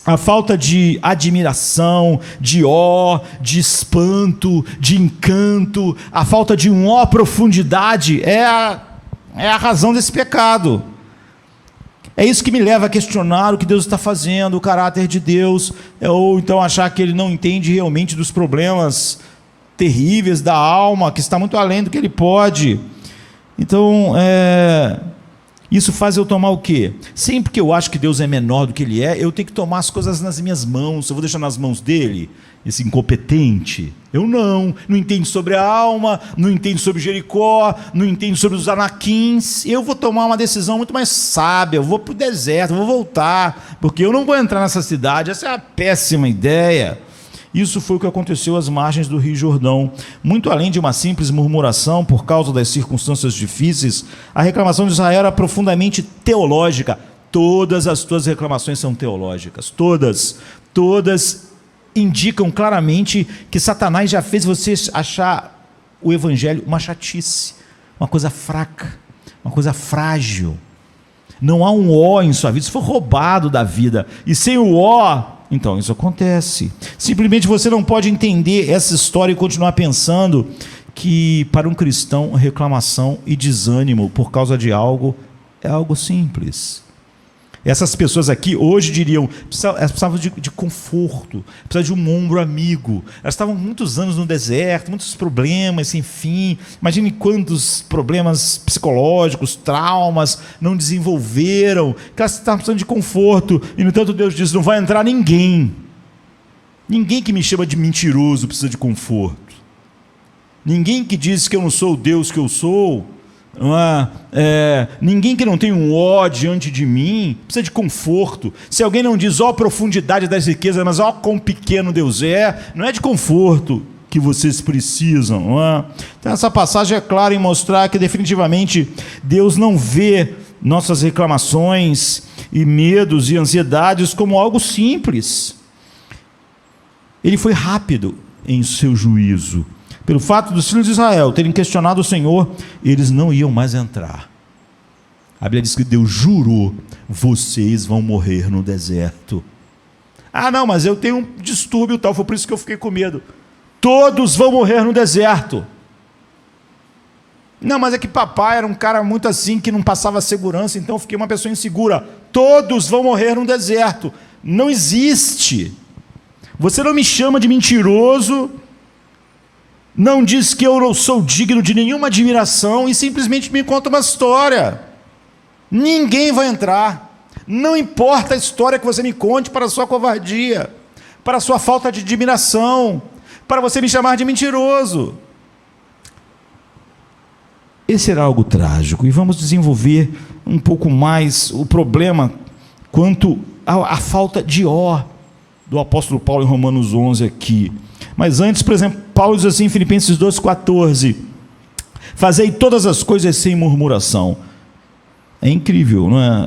A falta de admiração, de ó, de espanto, de encanto, a falta de um ó profundidade é a razão desse pecado. É isso que me leva a questionar o que Deus está fazendo, o caráter de Deus, ou então achar que Ele não entende realmente dos problemas terríveis da alma, que está muito além do que Ele pode. Então, isso faz eu tomar o quê? Sempre que eu acho que Deus é menor do que Ele é, eu tenho que tomar as coisas nas minhas mãos. Eu vou deixar nas mãos dEle, esse incompetente? Eu não entendo sobre a alma, não entendo sobre Jericó, não entendo sobre os anaquins. Eu vou tomar uma decisão muito mais sábia, eu vou para o deserto, eu vou voltar, porque eu não vou entrar nessa cidade. Essa é uma péssima ideia. Isso foi o que aconteceu às margens do Rio Jordão. Muito além de uma simples murmuração por causa das circunstâncias difíceis, a reclamação de Israel era profundamente teológica. Todas as tuas reclamações são teológicas, todas indicam claramente que Satanás já fez você achar o evangelho uma chatice, uma coisa fraca, uma coisa frágil. Não há um ó em sua vida, isso foi roubado da vida, e sem o ó, então isso acontece. Simplesmente você não pode entender essa história e continuar pensando que para um cristão reclamação e desânimo por causa de algo é algo simples. Essas pessoas aqui hoje diriam, elas precisavam de conforto, precisavam de um ombro amigo. Elas estavam muitos anos no deserto, muitos problemas sem fim. Imagine quantos problemas psicológicos, traumas não desenvolveram, que elas estavam precisando de conforto. E no entanto Deus diz, não vai entrar ninguém. Ninguém que me chama de mentiroso precisa de conforto. Ninguém que diz que eu não sou o Deus que eu sou, ninguém que não tem um ó diante de mim precisa de conforto. Se alguém não diz ó a profundidade das riquezas, mas ó quão pequeno Deus não é de conforto que vocês precisam. Então essa passagem é clara em mostrar que definitivamente Deus não vê nossas reclamações e medos e ansiedades como algo simples. Ele foi rápido em seu juízo. Pelo fato dos filhos de Israel terem questionado o Senhor, eles não iam mais entrar. A Bíblia diz que Deus jurou, vocês vão morrer no deserto. Não, mas eu tenho um distúrbio tal, foi por isso que eu fiquei com medo. Todos vão morrer no deserto. Não, mas é que papai era um cara muito assim, que não passava segurança, então eu fiquei uma pessoa insegura. Todos vão morrer no deserto. Não existe. Você não me chama de mentiroso, não diz que eu não sou digno de nenhuma admiração e simplesmente me conta uma história. Ninguém vai entrar. Não importa a história que você me conte para a sua covardia, para a sua falta de admiração, para você me chamar de mentiroso. Esse era algo trágico, e vamos desenvolver um pouco mais o problema quanto à falta de ó do apóstolo Paulo em Romanos 11 aqui. Mas antes, por exemplo, Paulo diz assim em Filipenses 2,14: fazei todas as coisas sem murmuração. É incrível, não é?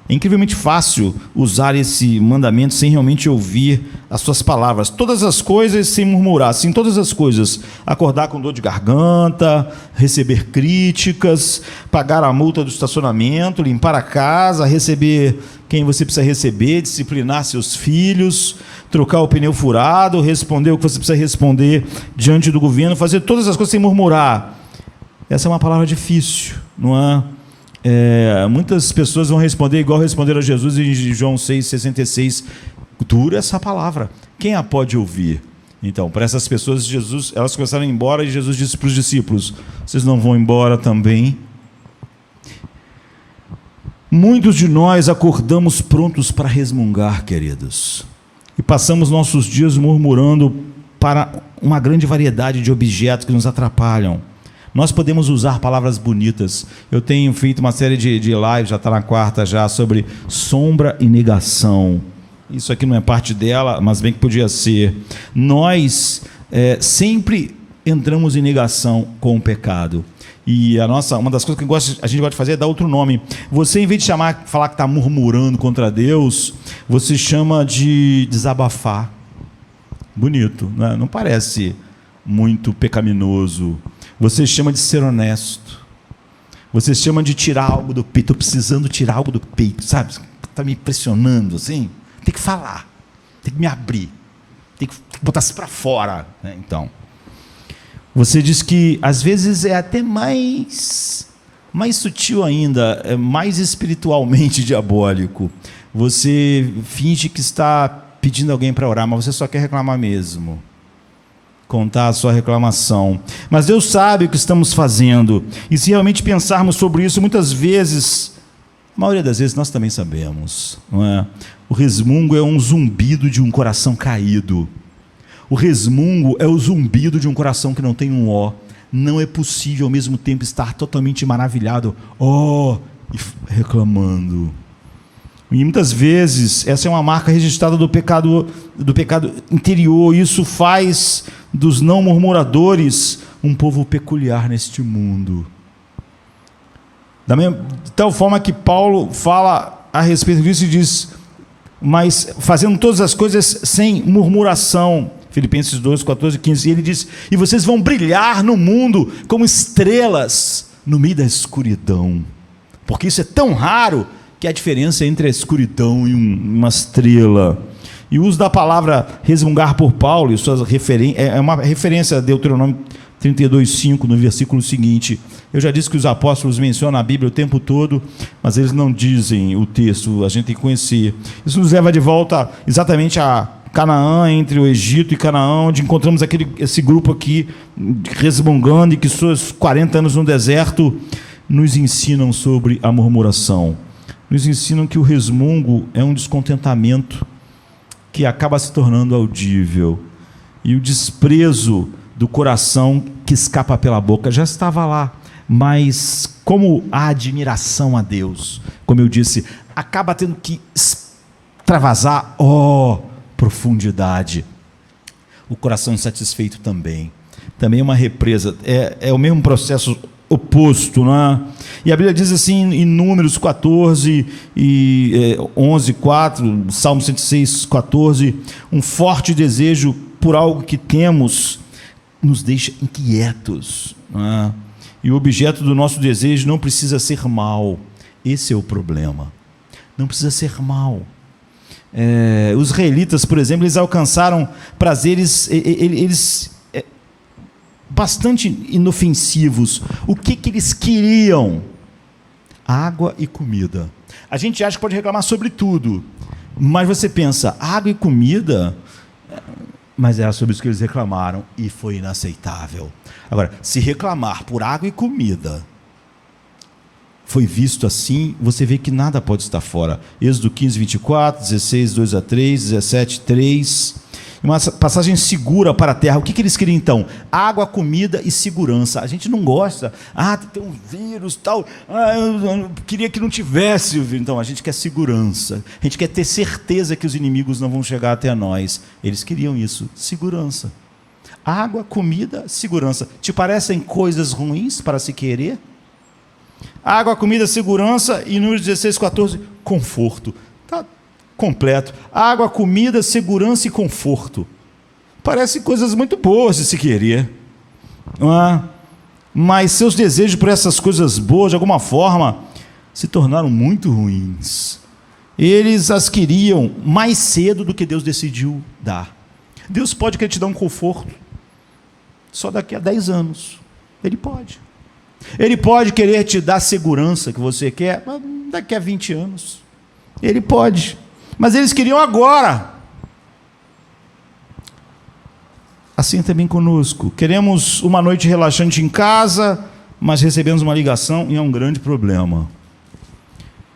É incrivelmente fácil usar esse mandamento sem realmente ouvir as suas palavras. Todas as coisas sem murmurar, sim, todas as coisas. Acordar com dor de garganta, receber críticas, pagar a multa do estacionamento, limpar a casa, receber quem você precisa receber, disciplinar seus filhos, trocar o pneu furado, responder o que você precisa responder diante do governo, fazer todas as coisas sem murmurar. Essa é uma palavra difícil, não é? Muitas pessoas vão responder igual responderam a Jesus em João 6,66. Dura essa palavra, quem a pode ouvir? Então, para essas pessoas, elas começaram a ir embora, e Jesus disse para os discípulos: vocês não vão embora também? Muitos de nós acordamos prontos para resmungar, queridos, e passamos nossos dias murmurando para uma grande variedade de objetos que nos atrapalham. Nós podemos usar palavras bonitas. Eu tenho feito uma série de lives, já está na quarta já, sobre sombra e negação. Isso aqui não é parte dela, mas bem que podia ser. Nós sempre entramos em negação com o pecado. E uma das coisas que a gente gosta de fazer é dar outro nome. Você, em vez de falar que está murmurando contra Deus, você chama de desabafar. Bonito, né? Não parece muito pecaminoso. Você chama de ser honesto. Você chama de tirar algo do peito. Estou precisando tirar algo do peito, sabe? Está me impressionando, assim. Tem que falar. Tem que me abrir. Tem que botar isso para fora, né? Então, você diz que, às vezes, é até mais sutil ainda, é mais espiritualmente diabólico. Você finge que está pedindo alguém para orar, mas você só quer reclamar mesmo. Contar a sua reclamação. Mas Deus sabe o que estamos fazendo. E se realmente pensarmos sobre isso, muitas vezes, a maioria das vezes, nós também sabemos, não é? O resmungo é um zumbido de um coração caído. O resmungo é o zumbido de um coração que não tem um ó. Não é possível ao mesmo tempo estar totalmente maravilhado, e reclamando. E muitas vezes essa é uma marca registrada do pecado interior. Isso faz dos não murmuradores um povo peculiar neste mundo. De tal forma que Paulo fala a respeito disso e diz: mas fazendo todas as coisas sem murmuração. Filipenses 2, 14 e 15. E ele diz: e vocês vão brilhar no mundo como estrelas no meio da escuridão. Porque isso é tão raro que a diferença entre a escuridão e uma estrela. E o uso da palavra resmungar por Paulo, é uma referência a Deuteronômio 32:5, no versículo seguinte. Eu já disse que os apóstolos mencionam a Bíblia o tempo todo, mas eles não dizem o texto, a gente tem que conhecer. Isso nos leva de volta exatamente a Canaã, entre o Egito e Canaã, onde encontramos esse grupo aqui resmungando, e que seus 40 anos no deserto nos ensinam sobre a murmuração. Nos ensinam que o resmungo é um descontentamento que acaba se tornando audível, e o desprezo do coração que escapa pela boca já estava lá, mas como a admiração a Deus, como eu disse, acaba tendo que extravasar, profundidade. O coração insatisfeito também é uma represa, é o mesmo processo oposto, não é? E a Bíblia diz assim em Números 14 e 11, 4, Salmo 106, 14, um forte desejo por algo que temos nos deixa inquietos, não é? E o objeto do nosso desejo não precisa ser mal. Esse é o problema. Não precisa ser mal. Os israelitas, por exemplo, eles alcançaram prazeres, bastante inofensivos. O que eles queriam? Água e comida. A gente acha que pode reclamar sobre tudo, mas você pensa, água e comida, mas era sobre isso que eles reclamaram e foi inaceitável. Agora, se reclamar por água e comida foi visto assim, você vê que nada pode estar fora. Êxodo 15, 24, 16, 2 a 3, 17, 3. Uma passagem segura para a terra. O que eles queriam então? Água, comida e segurança. A gente não gosta. Tem um vírus, tal. Eu queria que não tivesse o vírus. Então, a gente quer segurança. A gente quer ter certeza que os inimigos não vão chegar até nós. Eles queriam isso, segurança. Água, comida, segurança. Te parecem coisas ruins para se querer? Água, comida, segurança e Números 16, 14, conforto. Está completo. Água, comida, segurança e conforto. Parecem coisas muito boas de se querer. Mas seus desejos por essas coisas boas, de alguma forma, se tornaram muito ruins. Eles as queriam mais cedo do que Deus decidiu dar. Deus pode querer te dar um conforto só daqui a 10 anos. Ele pode. Ele pode querer te dar a segurança que você quer daqui a 20 anos. Ele pode. Mas eles queriam agora. Assim também conosco. Queremos uma noite relaxante em casa, mas recebemos uma ligação e é um grande problema.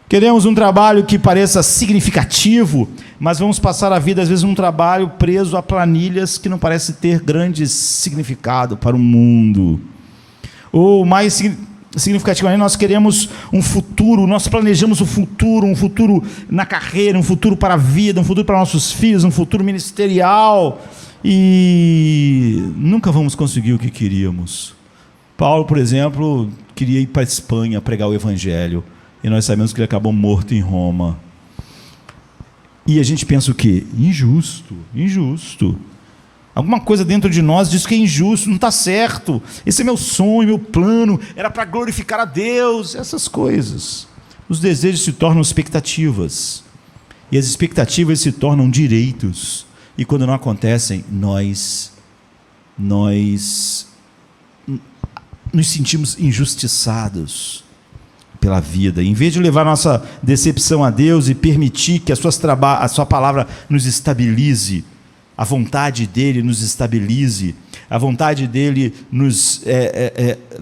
Queremos um trabalho que pareça significativo, mas vamos passar a vida, às vezes, num trabalho preso a planilhas que não parece ter grande significado para o mundo. Ou mais significativamente, nós queremos um futuro, nós planejamos um futuro na carreira, um futuro para a vida, um futuro para nossos filhos, um futuro ministerial, e nunca vamos conseguir o que queríamos. Paulo, por exemplo, queria ir para a Espanha pregar o Evangelho, e nós sabemos que ele acabou morto em Roma. E a gente pensa o quê? Injusto. Alguma coisa dentro de nós diz que é injusto, não está certo. Esse é meu sonho, meu plano, era para glorificar a Deus, essas coisas. Os desejos se tornam expectativas, e as expectativas se tornam direitos, e quando não acontecem, nós nos sentimos injustiçados pela vida. Em vez de levar nossa decepção a Deus e permitir que a sua palavra nos estabilize, a vontade dele nos estabilize, a vontade dele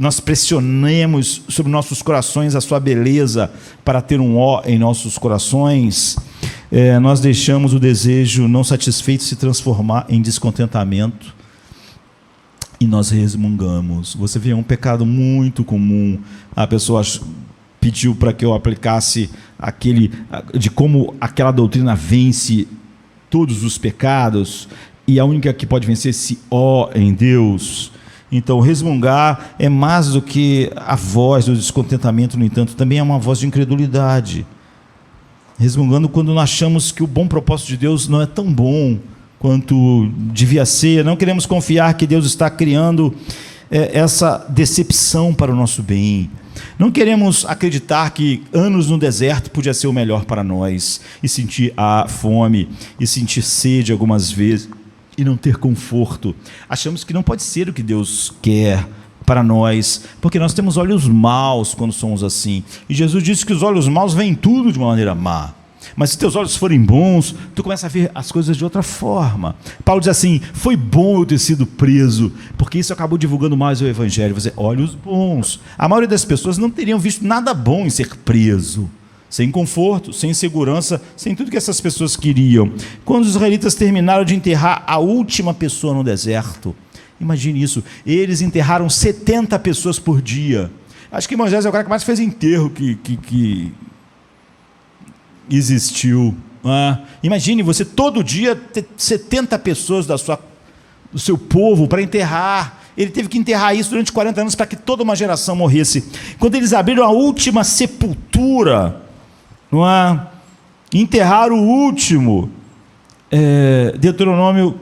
nós pressionemos sobre nossos corações a sua beleza para ter um ó em nossos corações, nós deixamos o desejo não satisfeito se transformar em descontentamento e nós resmungamos. Você vê um pecado muito comum, a pessoa pediu para que eu aplicasse de como aquela doutrina vence todos os pecados, e a única que pode vencer se ó em Deus. Então, resmungar é mais do que a voz do descontentamento, no entanto, também é uma voz de incredulidade. Resmungando quando nós achamos que o bom propósito de Deus não é tão bom quanto devia ser, não queremos confiar que Deus está criando essa decepção para o nosso bem. Não queremos acreditar que anos no deserto podia ser o melhor para nós, e sentir a fome, e sentir sede algumas vezes, e não ter conforto. Achamos que não pode ser o que Deus quer para nós, porque nós temos olhos maus quando somos assim. E Jesus disse que os olhos maus veem tudo de uma maneira má. Mas se teus olhos forem bons, tu começa a ver as coisas de outra forma. Paulo diz assim: foi bom eu ter sido preso, porque isso acabou divulgando mais o evangelho. Você, olhos bons. A maioria das pessoas não teriam visto nada bom em ser preso, sem conforto, sem segurança, sem tudo que essas pessoas queriam. Quando os israelitas terminaram de enterrar a última pessoa no deserto, imagine isso, eles enterraram 70 pessoas por dia. Acho que Moisés é o cara que mais fez enterro que existiu. Imagine você todo dia ter 70 pessoas do seu povo para enterrar. Ele teve que enterrar isso durante 40 anos para que toda uma geração morresse. Quando eles abriram a última sepultura, enterraram o último, Deuteronômio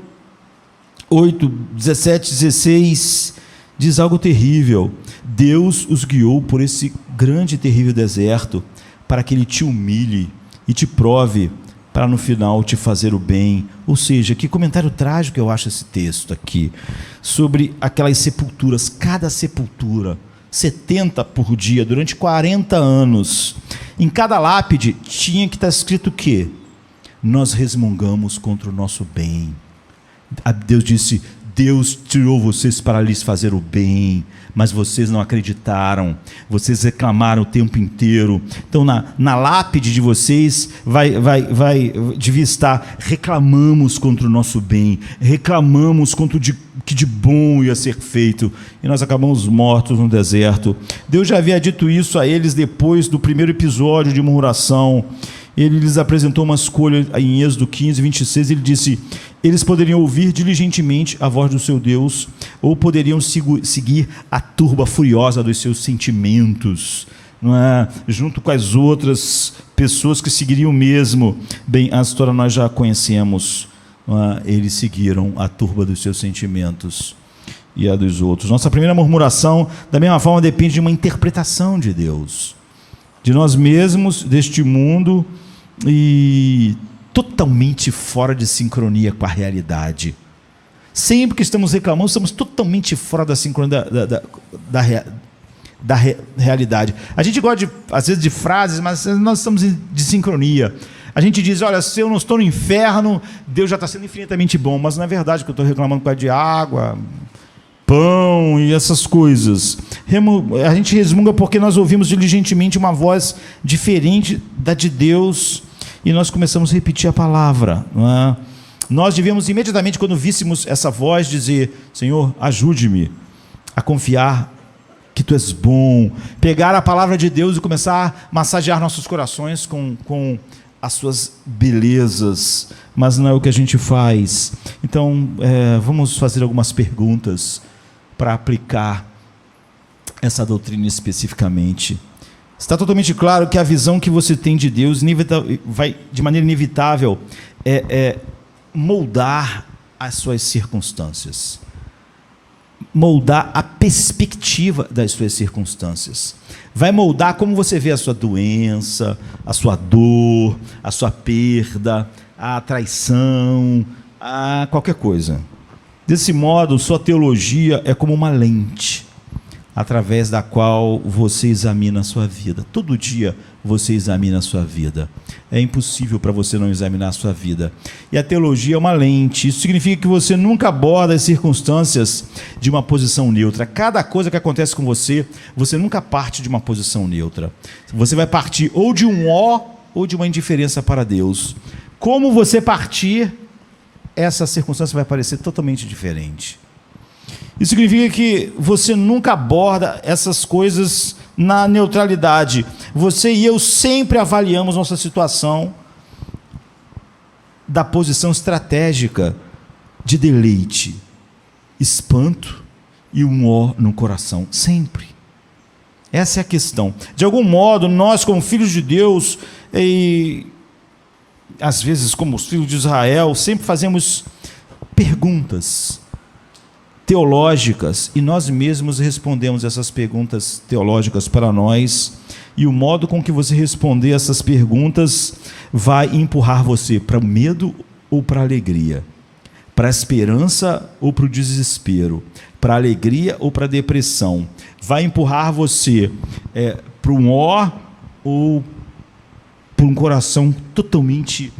8, 17, 16 diz algo terrível. Deus os guiou por esse grande e terrível deserto para que Ele te humilhe e te prove, para no final te fazer o bem. Ou seja, que comentário trágico eu acho esse texto aqui, sobre aquelas sepulturas, cada sepultura, 70 por dia, durante 40 anos. Em cada lápide tinha que estar escrito o quê? Nós resmungamos contra o nosso bem. Deus disse: Deus tirou vocês para lhes fazer o bem, mas vocês não acreditaram, vocês reclamaram o tempo inteiro. Então na lápide de vocês devia estar: reclamamos contra o nosso bem, reclamamos contra o que de bom ia ser feito, e nós acabamos mortos no deserto. Deus já havia dito isso a eles depois do primeiro episódio de murmuração. Ele lhes apresentou uma escolha em Êxodo 15, 26, ele disse: eles poderiam ouvir diligentemente a voz do seu Deus, ou poderiam seguir a turba furiosa dos seus sentimentos, junto com as outras pessoas que seguiriam mesmo. Bem, a história nós já conhecemos. Eles seguiram a turba dos seus sentimentos e a dos outros. Nossa primeira murmuração, da mesma forma, depende de uma interpretação de Deus, de nós mesmos, deste mundo, e totalmente fora de sincronia com a realidade. Sempre que estamos reclamando, estamos totalmente fora da sincronia da realidade. A gente gosta, às vezes, de frases, mas nós estamos de sincronia. A gente diz: olha, se eu não estou no inferno, Deus já está sendo infinitamente bom. Mas não é verdade, que eu estou reclamando por causa de água, pão e essas coisas. A gente resmunga porque nós ouvimos diligentemente uma voz diferente da de Deus, e nós começamos a repetir a palavra. Nós devíamos imediatamente, quando víssemos essa voz, dizer: Senhor, ajude-me a confiar que Tu és bom. Pegar a palavra de Deus e começar a massagear nossos corações com as suas belezas, mas não é o que a gente faz. Então, vamos fazer algumas perguntas para aplicar essa doutrina especificamente. Está totalmente claro que a visão que você tem de Deus vai, de maneira inevitável, moldar as suas circunstâncias, moldar a perspectiva das suas circunstâncias, vai moldar como você vê a sua doença, a sua dor, a sua perda, a traição, a qualquer coisa. Desse modo, sua teologia é como uma lente, através da qual você examina a sua vida. Todo dia você examina a sua vida. É impossível para você não examinar a sua vida. E a teologia é uma lente. Isso significa que você nunca aborda as circunstâncias de uma posição neutra. Cada coisa que acontece com você, você nunca parte de uma posição neutra. Você vai partir ou de um ó ou de uma indiferença para Deus. Como você partir, essa circunstância vai parecer totalmente diferente. Isso significa que você nunca aborda essas coisas na neutralidade. Você e eu sempre avaliamos nossa situação da posição estratégica de deleite, espanto e um ó no coração, sempre. Essa é a questão. De algum modo, nós, como filhos de Deus, e às vezes como os filhos de Israel, sempre fazemos perguntas teológicas e nós mesmos respondemos essas perguntas teológicas para nós, e o modo com que você responder essas perguntas vai empurrar você para o medo ou para a alegria, para a esperança ou para o desespero, para a alegria ou para a depressão. Vai empurrar você para um ó ou para um coração totalmente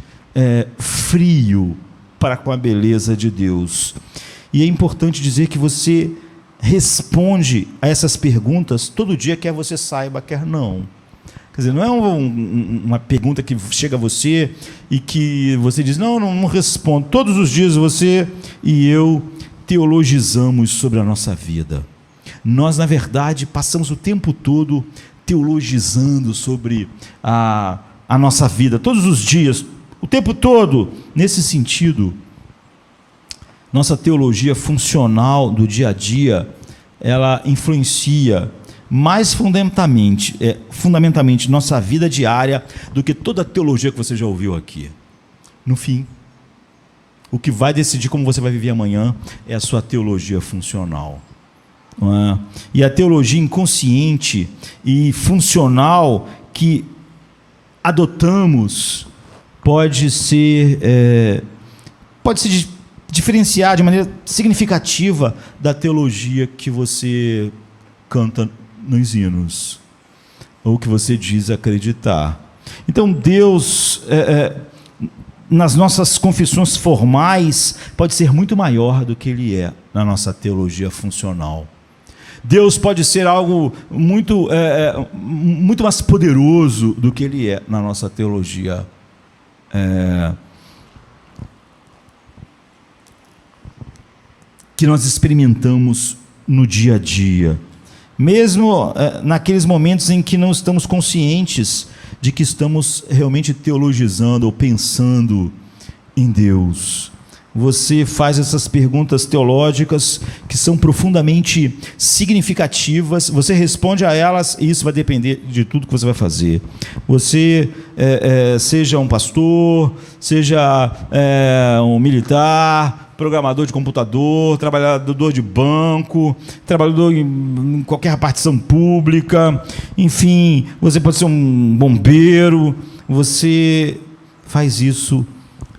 frio para com a beleza de Deus. E é importante dizer que você responde a essas perguntas todo dia, quer você saiba, quer não. Quer dizer, não é uma pergunta que chega a você e que você diz, não respondo. Todos os dias você e eu teologizamos sobre a nossa vida. Nós, na verdade, passamos o tempo todo teologizando sobre a nossa vida, todos os dias, o tempo todo. Nesse sentido, nossa teologia funcional do dia a dia, ela influencia mais fundamentalmente nossa vida diária do que toda a teologia que você já ouviu aqui. No fim, o que vai decidir como você vai viver amanhã é a sua teologia funcional. Não é? E a teologia inconsciente e funcional que adotamos pode se diferenciar de maneira significativa da teologia que você canta nos hinos, ou que você diz acreditar. Então Deus, nas nossas confissões formais, pode ser muito maior do que Ele é na nossa teologia funcional. Deus pode ser algo muito mais poderoso do que Ele é na nossa teologia que nós experimentamos no dia a dia, mesmo naqueles momentos em que não estamos conscientes de que estamos realmente teologizando ou pensando em Deus. Você faz essas perguntas teológicas que são profundamente significativas, você responde a elas e isso vai depender de tudo que você vai fazer. Você seja um pastor, seja um militar, programador de computador, trabalhador de banco, trabalhador em qualquer repartição pública, enfim, você pode ser um bombeiro, você faz isso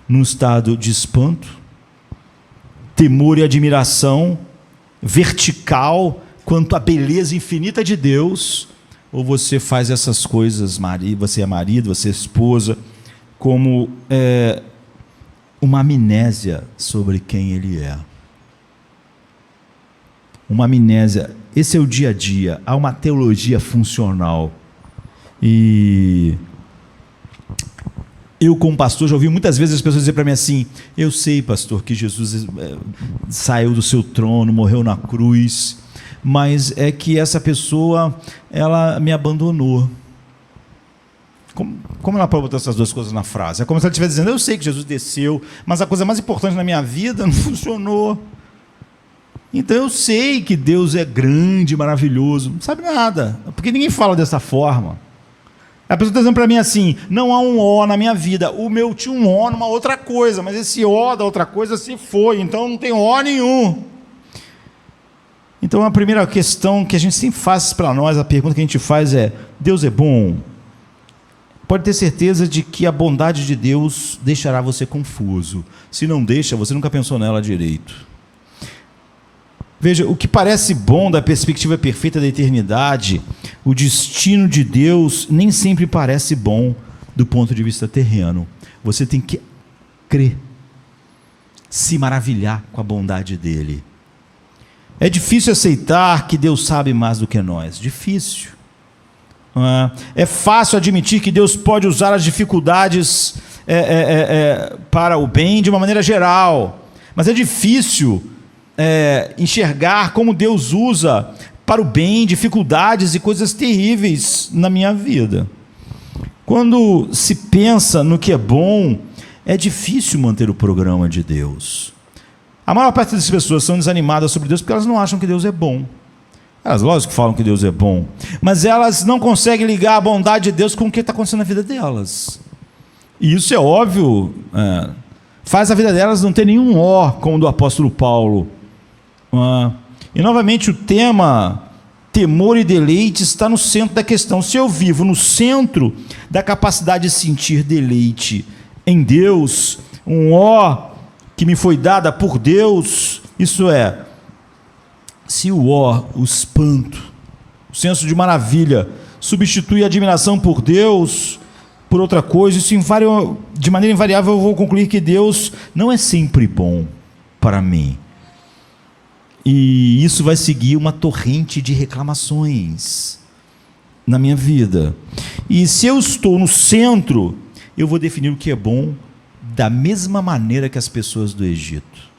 num estado de espanto, temor e admiração vertical quanto à beleza infinita de Deus, ou você faz essas coisas, você é marido, você é esposa, como uma amnésia sobre quem Ele é. Uma amnésia. Esse é o dia a dia. Há uma teologia funcional. E eu, como pastor, já ouvi muitas vezes as pessoas dizer para mim assim: eu sei, pastor, que Jesus saiu do seu trono, morreu na cruz, mas é que essa pessoa, ela me abandonou. Como ela pode botar essas duas coisas na frase? É como se ela estivesse dizendo: eu sei que Jesus desceu, mas a coisa mais importante na minha vida não funcionou. Então eu sei que Deus é grande, maravilhoso. Não sabe nada, porque ninguém fala dessa forma. A pessoa está dizendo para mim assim: não há um ó na minha vida. O meu tinha um ó numa outra coisa, mas esse ó da outra coisa se foi, então não tem ó nenhum. Então a primeira questão que a gente sempre faz para nós, a pergunta que a gente faz é: Deus é bom? Pode ter certeza de que a bondade de Deus deixará você confuso. Se não deixa, você nunca pensou nela direito. Veja, o que parece bom da perspectiva perfeita da eternidade, o destino de Deus nem sempre parece bom do ponto de vista terreno. Você tem que crer, se maravilhar com a bondade dele. É difícil aceitar que Deus sabe mais do que nós. Difícil. É fácil admitir que Deus pode usar as dificuldades para o bem de uma maneira geral, mas é difícil enxergar como Deus usa para o bem, dificuldades e coisas terríveis na minha vida. Quando se pensa no que é bom, é difícil manter o programa de Deus. A maior parte das pessoas são desanimadas sobre Deus porque elas não acham que Deus é bom. Elas, lógico, falam que Deus é bom, mas elas não conseguem ligar a bondade de Deus com o que está acontecendo na vida delas. E isso é óbvio, faz a vida delas não ter nenhum ó, como o do apóstolo Paulo. E novamente o tema temor e deleite está no centro da questão. Se eu vivo no centro da capacidade de sentir deleite em Deus, um ó que me foi dada por Deus, isso é, se o ó, o espanto, o senso de maravilha, substitui a admiração por Deus por outra coisa, isso de maneira invariável eu vou concluir que Deus não é sempre bom para mim. E isso vai seguir uma torrente de reclamações na minha vida. E se eu estou no centro, eu vou definir o que é bom da mesma maneira que as pessoas do Egito.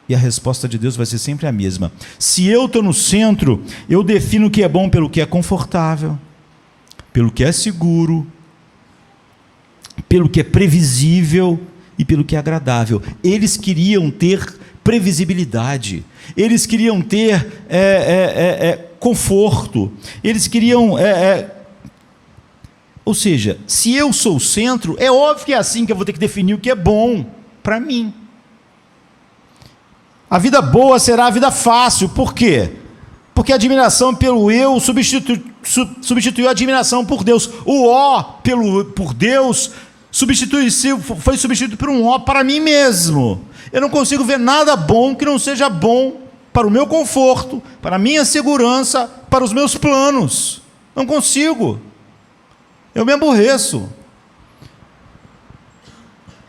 E a resposta de Deus vai ser sempre a mesma. Se eu estou no centro, eu defino o que é bom pelo que é confortável, pelo que é seguro, pelo que é previsível e pelo que é agradável. Eles queriam ter previsibilidade, eles queriam ter conforto, eles queriam... Ou seja, se eu sou o centro, é óbvio que é assim que eu vou ter que definir o que é bom para mim. A vida boa será a vida fácil. Por quê? Porque a admiração pelo eu substituiu a admiração por Deus. O ó por Deus foi substituído por um ó para mim mesmo. Eu não consigo ver nada bom que não seja bom para o meu conforto, para a minha segurança, para os meus planos. Não consigo. Eu me aborreço.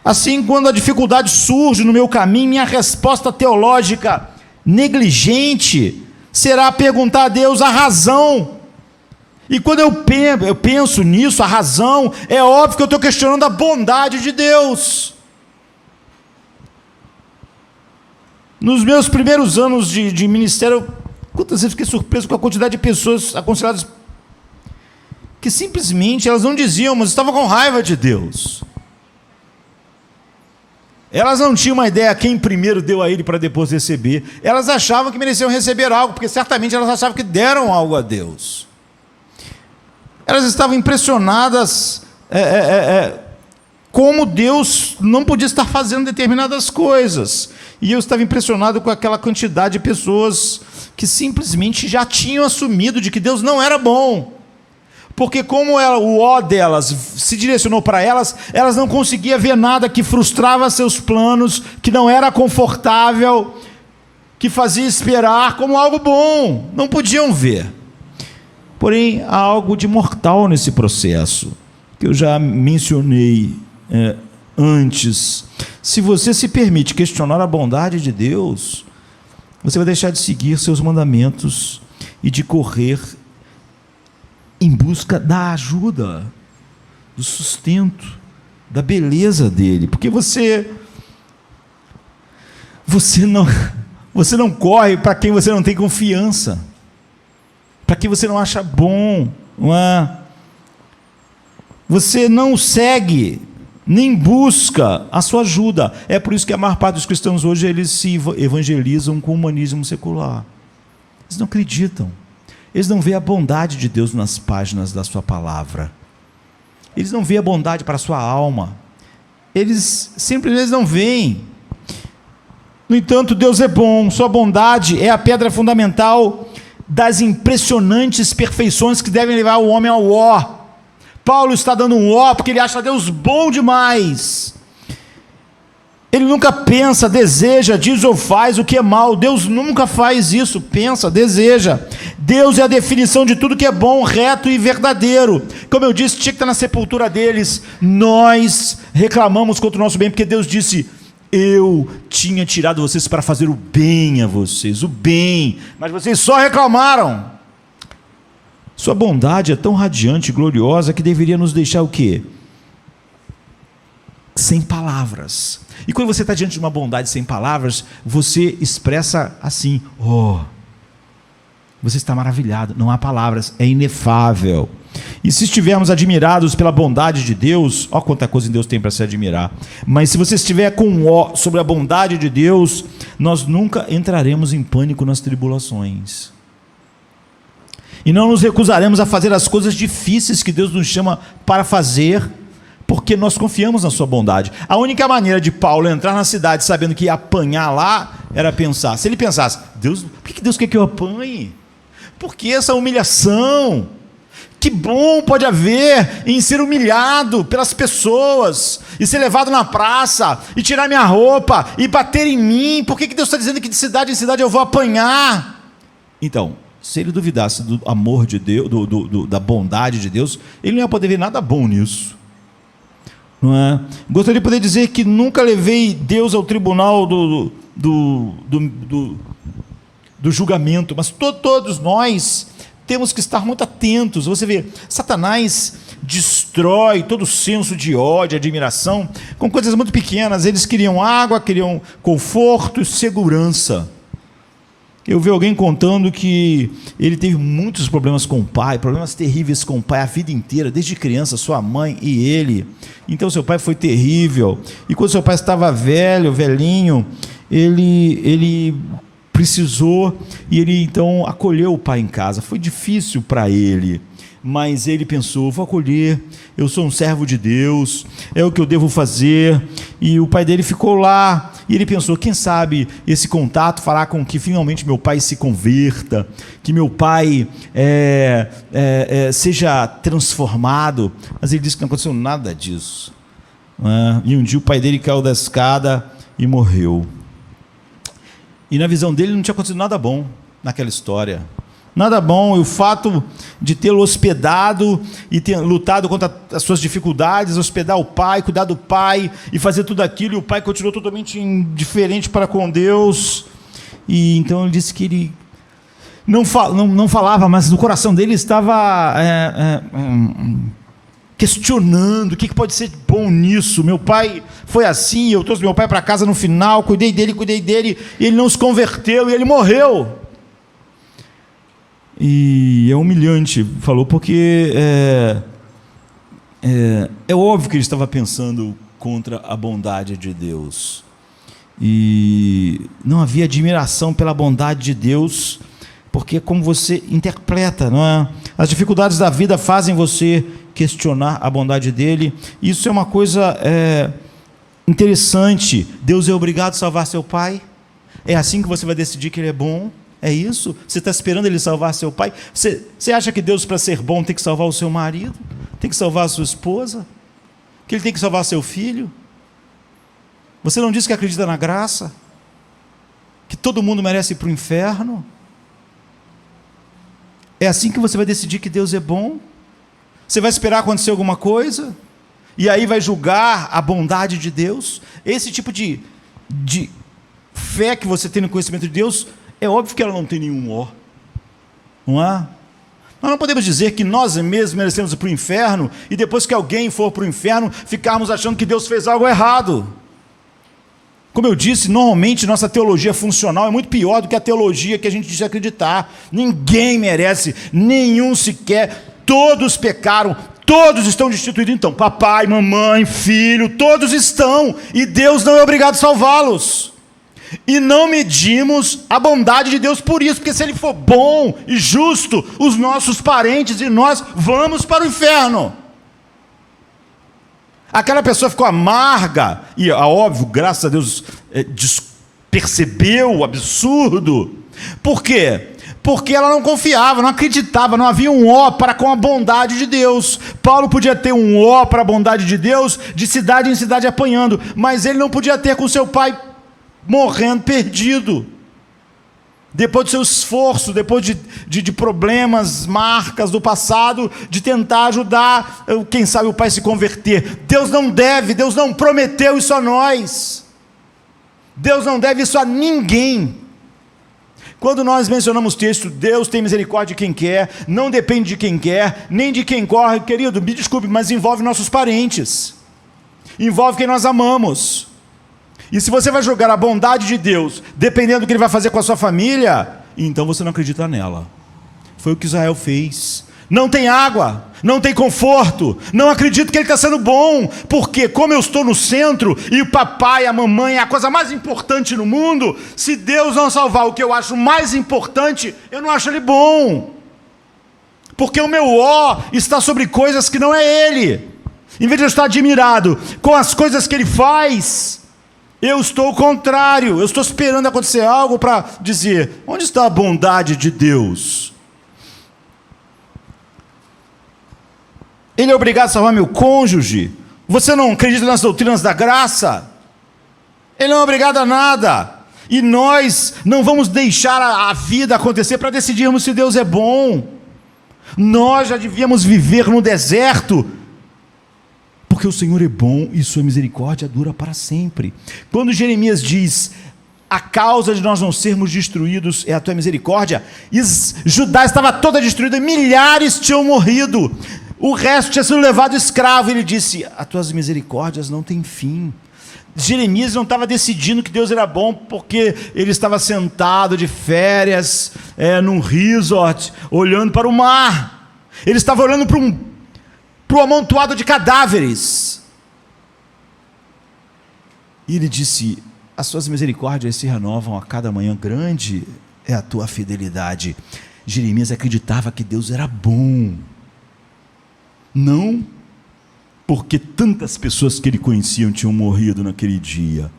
Assim, quando a dificuldade surge no meu caminho, minha resposta teológica negligente será perguntar a Deus a razão. E quando eu penso nisso, a razão, é óbvio que eu estou questionando a bondade de Deus. Nos meus primeiros anos de ministério, quantas vezes fiquei surpreso com a quantidade de pessoas aconselhadas que simplesmente elas não diziam, mas estavam com raiva de Deus. Elas não tinham uma ideia quem primeiro deu a ele para depois receber. Elas achavam que mereciam receber algo, porque certamente elas achavam que deram algo a Deus. Elas estavam impressionadas como Deus não podia estar fazendo determinadas coisas. E eu estava impressionado com aquela quantidade de pessoas que simplesmente já tinham assumido de que Deus não era bom. Porque como o ó delas se direcionou para elas, elas não conseguiam ver nada que frustrava seus planos, que não era confortável, que fazia esperar como algo bom. Não podiam ver. Porém, há algo de mortal nesse processo, que eu já mencionei antes. Se você se permite questionar a bondade de Deus, você vai deixar de seguir seus mandamentos e de correr em busca da ajuda, do sustento, da beleza dele, porque você não corre para quem você não tem confiança, para quem você não acha bom, você não segue, nem busca a sua ajuda. É por isso que a maior parte dos cristãos hoje eles se evangelizam com o humanismo secular. Eles não acreditam. Eles não veem a bondade de Deus nas páginas da sua palavra. Eles não veem a bondade para a sua alma. Eles simplesmente não veem. No entanto, Deus é bom. Sua bondade é a pedra fundamental das impressionantes perfeições que devem levar o homem ao ó. Paulo está dando um ó porque ele acha Deus bom demais. Ele nunca pensa, deseja, diz ou faz o que é mal. Deus nunca faz isso, pensa, deseja. Deus é a definição de tudo que é bom, reto e verdadeiro. Como eu disse, tinha que estar na sepultura deles. Nós reclamamos contra o nosso bem, porque Deus disse: eu tinha tirado vocês para fazer o bem a vocês, o bem, mas vocês só reclamaram. Sua bondade é tão radiante e gloriosa que deveria nos deixar o quê? Sem palavras. E quando você está diante de uma bondade sem palavras, você expressa assim: oh, Você está maravilhado, não há palavras, é inefável. E se estivermos admirados pela bondade de Deus, olha quanta coisa Deus tem para se admirar. Mas se você estiver com um ó sobre a bondade de Deus, nós nunca entraremos em pânico nas tribulações. E não nos recusaremos a fazer as coisas difíceis que Deus nos chama para fazer, porque nós confiamos na sua bondade. A única maneira de Paulo entrar na cidade sabendo que ia apanhar lá, era pensar. Se ele pensasse, Deus, por que Deus quer que eu apanhe? Por que essa humilhação? Que bom pode haver em ser humilhado pelas pessoas, e ser levado na praça, e tirar minha roupa, e bater em mim. Por que Deus está dizendo que de cidade em cidade eu vou apanhar? Então, se ele duvidasse do amor de Deus, da bondade de Deus, ele não ia poder ver nada bom nisso. Não é? Gostaria de poder dizer que nunca levei Deus ao tribunal do julgamento, mas todos nós temos que estar muito atentos. Você vê, Satanás destrói todo o senso de ódio, admiração, com coisas muito pequenas. Eles queriam água, queriam conforto e segurança. Eu vi alguém contando que ele teve muitos problemas com o pai, problemas terríveis com o pai a vida inteira, desde criança, sua mãe e ele. Então seu pai foi terrível. E quando seu pai estava velhinho, ele precisou, e ele então acolheu o pai em casa. Foi difícil para ele, mas ele pensou, vou acolher, eu sou um servo de Deus, é o que eu devo fazer. E o pai dele ficou lá, e ele pensou, quem sabe esse contato fará com que finalmente meu pai se converta, que meu pai seja transformado. Mas ele disse que não aconteceu nada disso, e um dia o pai dele caiu da escada e morreu. E na visão dele não tinha acontecido nada bom naquela história. Nada bom. E o fato de tê-lo hospedado e ter lutado contra as suas dificuldades, hospedar o pai, cuidar do pai e fazer tudo aquilo, e o pai continuou totalmente indiferente para com Deus. E então ele disse que ele não falava, mas no coração dele estava questionando o que pode ser bom nisso. Meu pai foi assim, eu trouxe meu pai para casa no final, cuidei dele, e ele não se converteu, e ele morreu. E é humilhante, falou, porque é óbvio que ele estava pensando contra a bondade de Deus, e não havia admiração pela bondade de Deus, porque como você interpreta, não é? As dificuldades da vida fazem você questionar a bondade dele. Isso é uma coisa interessante. Deus é obrigado a salvar seu pai? É assim que você vai decidir que ele é bom? É isso? Você está esperando ele salvar seu pai? Você acha que Deus, para ser bom, tem que salvar o seu marido? Tem que salvar a sua esposa? Que ele tem que salvar seu filho? Você não diz que acredita na graça? Que todo mundo merece ir para o inferno? É assim que você vai decidir que Deus é bom? Você vai esperar acontecer alguma coisa? E aí vai julgar a bondade de Deus? Esse tipo de fé que você tem no conhecimento de Deus, é óbvio que ela não tem nenhum ó. Não é? Nós não podemos dizer que nós mesmos merecemos ir para o inferno, e depois que alguém for para o inferno, ficarmos achando que Deus fez algo errado. Como eu disse, normalmente nossa teologia funcional é muito pior do que a teologia que a gente diz acreditar. Ninguém merece, nenhum sequer. Todos pecaram, todos estão destituídos. Então, papai, mamãe, filho, todos estão, e Deus não é obrigado a salvá-los. E não medimos a bondade de Deus por isso, porque se ele for bom e justo, os nossos parentes e nós vamos para o inferno. Aquela pessoa ficou amarga, e óbvio, graças a Deus, percebeu o absurdo. Por quê? Porque ela não confiava, não acreditava, não havia um ó para com a bondade de Deus. Paulo podia ter um ó para a bondade de Deus, de cidade em cidade apanhando, mas ele não podia ter com seu pai morrendo, perdido. Depois do seu esforço, depois de problemas, marcas do passado, de tentar ajudar, quem sabe o pai se converter. Deus não prometeu isso a nós. Deus não deve isso a ninguém. Quando nós mencionamos o texto, Deus tem misericórdia de quem quer, não depende de quem quer, nem de quem corre, querido, me desculpe, mas envolve nossos parentes, envolve quem nós amamos. E se você vai julgar a bondade de Deus, dependendo do que ele vai fazer com a sua família, então você não acredita nela. Foi o que Israel fez. Não tem água, não tem conforto, não acredito que ele está sendo bom, porque como eu estou no centro e o papai, a mamãe é a coisa mais importante no mundo, se Deus não salvar o que eu acho mais importante, eu não acho ele bom, porque o meu ó está sobre coisas que não é ele. Em vez de eu estar admirado com as coisas que ele faz, eu estou ao contrário, eu estou esperando acontecer algo para dizer: onde está a bondade de Deus? Ele é obrigado a salvar meu cônjuge? Você não acredita nas doutrinas da graça? Ele não é obrigado a nada. E nós não vamos deixar a vida acontecer para decidirmos se Deus é bom. Nós já devíamos viver no deserto, porque o Senhor é bom e sua misericórdia dura para sempre. Quando Jeremias diz: a causa de nós não sermos destruídos é a tua misericórdia, Judá estava toda destruída, milhares tinham morrido, o resto tinha sido levado escravo. Ele disse: as tuas misericórdias não têm fim. Jeremias não estava decidindo que Deus era bom porque ele estava sentado de férias num resort, olhando para o mar. Ele estava olhando para o amontoado de cadáveres. E ele disse: as suas misericórdias se renovam a cada manhã, grande é a tua fidelidade. Jeremias acreditava que Deus era bom, não porque tantas pessoas que ele conhecia tinham morrido naquele dia.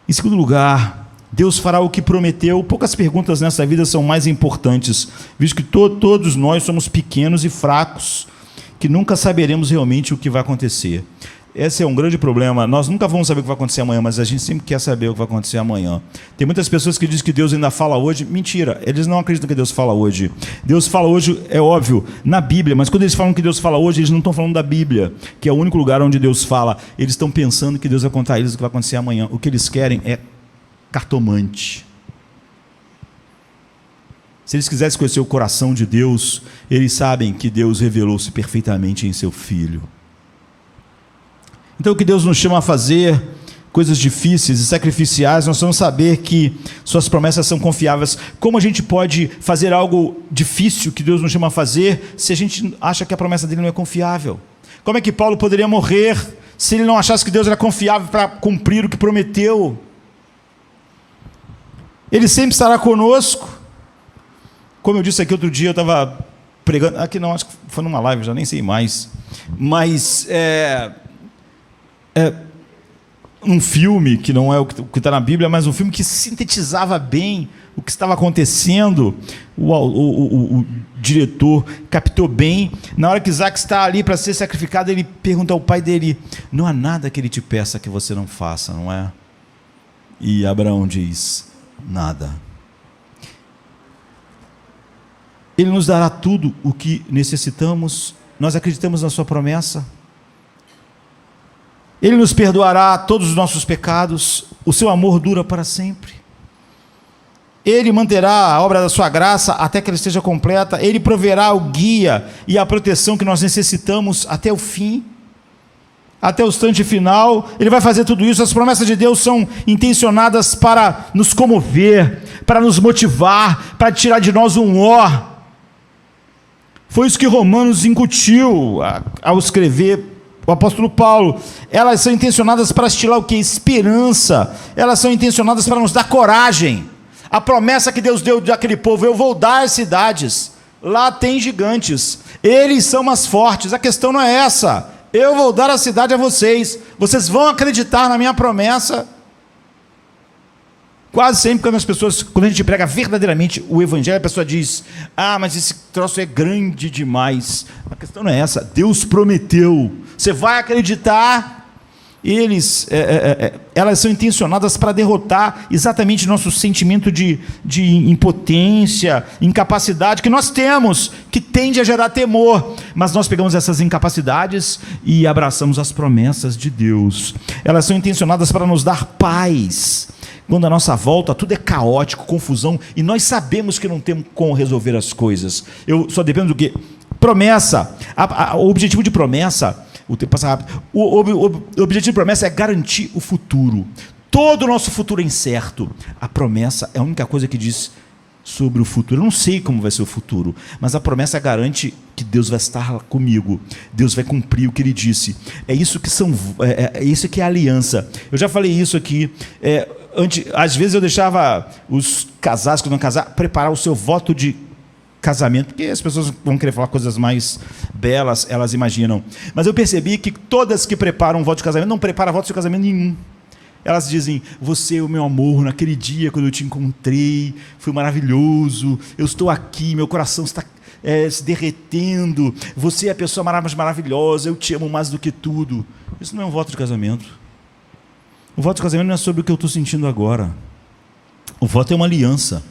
Em segundo lugar, Deus fará o que prometeu. Poucas perguntas nessa vida são mais importantes, visto que todos nós somos pequenos e fracos, que nunca saberemos realmente o que vai acontecer. Esse é um grande problema. Nós nunca vamos saber o que vai acontecer amanhã, mas a gente sempre quer saber o que vai acontecer amanhã. Tem muitas pessoas que dizem que Deus ainda fala hoje. Mentira, eles não acreditam que Deus fala hoje. Deus fala hoje, é óbvio, na Bíblia, mas quando eles falam que Deus fala hoje, eles não estão falando da Bíblia, que é o único lugar onde Deus fala. Eles estão pensando que Deus vai contar a eles o que vai acontecer amanhã. O que eles querem é cartomante. Se eles quisessem conhecer o coração de Deus, eles sabem que Deus revelou-se perfeitamente em seu Filho. Então o que Deus nos chama a fazer, coisas difíceis e sacrificiais, nós vamos saber que suas promessas são confiáveis. Como a gente pode fazer algo difícil que Deus nos chama a fazer, se a gente acha que a promessa dele não é confiável? Como é que Paulo poderia morrer se ele não achasse que Deus era confiável para cumprir o que prometeu? Ele sempre estará conosco. Como eu disse aqui outro dia, eu estava pregando, aqui não, acho que foi numa live, já nem sei mais, mas um filme que não é o que está na Bíblia, mas um filme que sintetizava bem o que estava acontecendo. O diretor captou bem. Na hora que Isaac está ali para ser sacrificado, ele pergunta ao pai dele: não há nada que ele te peça que você não faça, não é? E Abraão diz: nada. Ele nos dará tudo o que necessitamos. Nós acreditamos na sua promessa. Ele nos perdoará todos os nossos pecados. O seu amor dura para sempre. Ele manterá a obra da sua graça até que ela esteja completa. Ele proverá o guia e a proteção que nós necessitamos até o fim, até o instante final. Ele vai fazer tudo isso. As promessas de Deus são intencionadas para nos comover, para nos motivar, para tirar de nós um ó. Foi isso que Romanos incutiu ao escrever o apóstolo Paulo. Elas são intencionadas para estilar o que? Esperança. Elas são intencionadas para nos dar coragem. A promessa que Deus deu daquele povo: eu vou dar as cidades, lá tem gigantes, eles são mais fortes. A questão não é essa. Eu vou dar a cidade a vocês, vocês vão acreditar na minha promessa. Quase sempre quando a gente prega verdadeiramente o evangelho, a pessoa diz: ah, mas esse troço é grande demais. A questão não é essa. Deus prometeu, você vai acreditar. Elas são intencionadas para derrotar exatamente nosso sentimento de impotência, incapacidade que nós temos, que tende a gerar temor. Mas nós pegamos essas incapacidades e abraçamos as promessas de Deus. Elas são intencionadas para nos dar paz. Quando à nossa volta tudo é caótico, confusão, e nós sabemos que não temos como resolver as coisas. Eu só dependo do quê? Promessa. O objetivo de promessa, o tempo passa rápido. O objetivo de promessa é garantir o futuro. Todo o nosso futuro é incerto. A promessa é a única coisa que diz: sobre o futuro. Eu não sei como vai ser o futuro, mas a promessa garante que Deus vai estar comigo. Deus vai cumprir o que Ele disse. É isso que isso que é a aliança. Eu já falei isso aqui. Às vezes eu deixava os casados que não casar preparar o seu voto de casamento, porque as pessoas vão querer falar coisas mais belas, elas imaginam. Mas eu percebi que todas que preparam um voto de casamento não preparam voto de casamento nenhum. Elas dizem: você é o meu amor, naquele dia quando eu te encontrei, foi maravilhoso, eu estou aqui, meu coração está se derretendo, você é a pessoa mais maravilhosa, eu te amo mais do que tudo. Isso não é um voto de casamento. O voto de casamento não é sobre o que eu estou sentindo agora. O voto é uma aliança.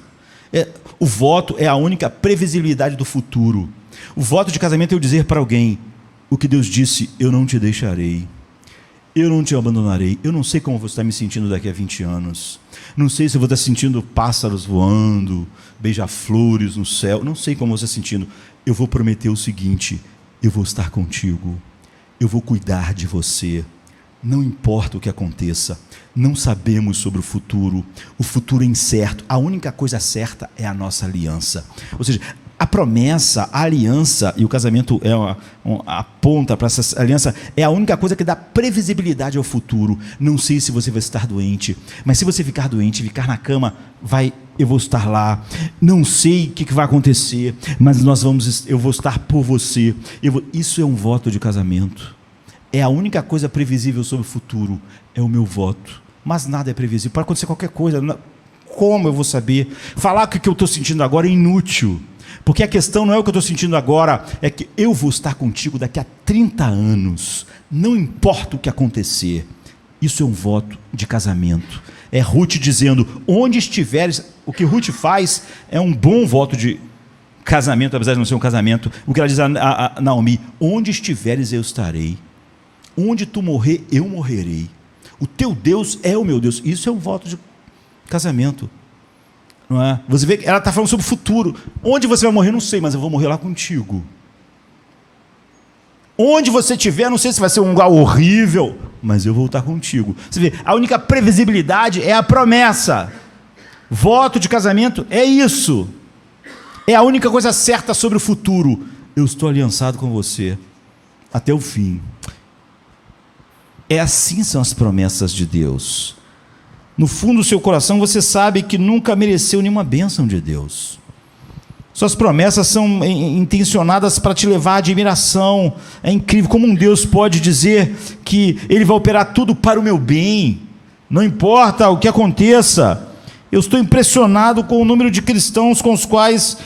O voto é a única previsibilidade do futuro. O voto de casamento é eu dizer para alguém o que Deus disse: eu não te deixarei, eu não te abandonarei. Eu não sei como você está me sentindo daqui a 20 anos. Não sei se eu vou estar sentindo pássaros voando, beija-flores no céu. Não sei como você está sentindo. Eu vou prometer o seguinte: eu vou estar contigo. Eu vou cuidar de você. Não importa o que aconteça. Não sabemos sobre o futuro. O futuro é incerto. A única coisa certa é a nossa aliança. Ou seja, a promessa, a aliança, e o casamento aponta para essa aliança, é a única coisa que dá previsibilidade ao futuro. Não sei se você vai estar doente, mas se você ficar doente, ficar na cama, eu vou estar lá. Não sei o que vai acontecer, mas eu vou estar por você. Isso é um voto de casamento. É a única coisa previsível sobre o futuro, é o meu voto. Mas nada é previsível, pode acontecer qualquer coisa. Como eu vou saber? Falar que o que eu estou sentindo agora é inútil. Porque a questão não é o que eu estou sentindo agora, é que eu vou estar contigo daqui a 30 anos. Não importa o que acontecer. Isso é um voto de casamento. É Ruth dizendo: onde estiveres. O que Ruth faz é um bom voto de casamento, apesar de não ser um casamento. O que ela diz a Naomi: onde estiveres eu estarei. Onde tu morrer, eu morrerei. O teu Deus é o meu Deus. Isso é um voto de casamento. Não é? Você vê que ela está falando sobre o futuro. Onde você vai morrer, não sei, mas eu vou morrer lá contigo. Onde você estiver, não sei se vai ser um lugar horrível, mas eu vou estar contigo. Você vê, a única previsibilidade é a promessa. Voto de casamento é isso. É a única coisa certa sobre o futuro. Eu estou aliançado com você até o fim. Assim são as promessas de Deus. No fundo do seu coração você sabe que nunca mereceu nenhuma bênção de Deus. Suas promessas são intencionadas para te levar à admiração. É incrível como um Deus pode dizer que Ele vai operar tudo para o meu bem. Não importa o que aconteça. Eu estou impressionado com o número de cristãos com os quais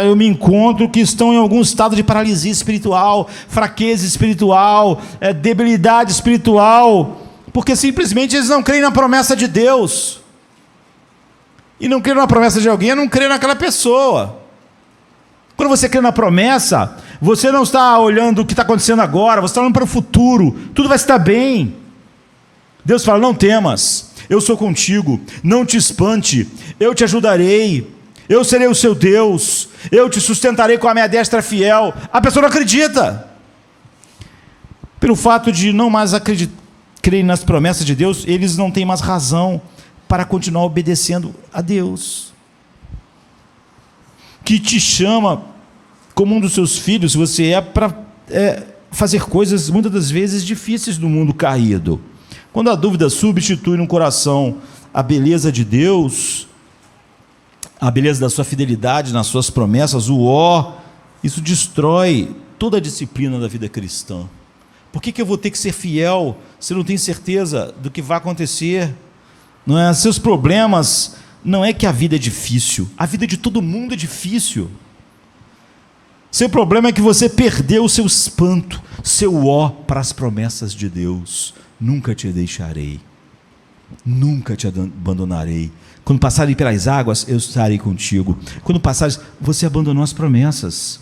eu me encontro, que estão em algum estado de paralisia espiritual, fraqueza espiritual, debilidade espiritual, porque simplesmente eles não creem na promessa de Deus. E não creem na promessa de alguém, é não creem naquela pessoa. Quando você crê na promessa, você não está olhando o que está acontecendo agora, você está olhando para o futuro, tudo vai estar bem. Deus fala: não temas, eu sou contigo, não te espante, eu te ajudarei, eu serei o seu Deus, eu te sustentarei com a minha destra fiel. A pessoa não acredita. Pelo fato de não mais crer nas promessas de Deus, eles não têm mais razão para continuar obedecendo a Deus, que te chama como um dos seus filhos. Você para fazer coisas muitas das vezes difíceis no mundo caído. Quando a dúvida substitui no coração a beleza de Deus, a beleza da sua fidelidade nas suas promessas, isso destrói toda a disciplina da vida cristã. Por que eu vou ter que ser fiel se eu não tenho certeza do que vai acontecer? Não é? Seus problemas, não é que a vida é difícil, a vida de todo mundo é difícil. Seu problema é que você perdeu o seu espanto, seu para as promessas de Deus. Nunca te deixarei, nunca te abandonarei. Quando passares pelas águas, eu estarei contigo. Quando passares, você abandonou as promessas,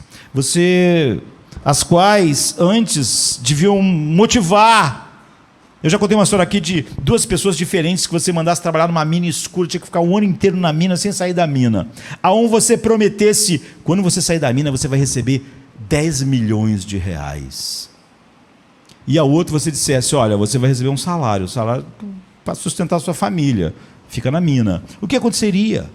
as quais antes deviam motivar. Eu já contei uma história aqui de duas pessoas diferentes que você mandasse trabalhar numa mina escura, tinha que ficar um ano inteiro na mina sem sair da mina. A um você prometesse: quando você sair da mina, você vai receber 10 milhões de reais. E a outro você dissesse: olha, você vai receber um salário para sustentar a sua família, fica na mina. O que aconteceria?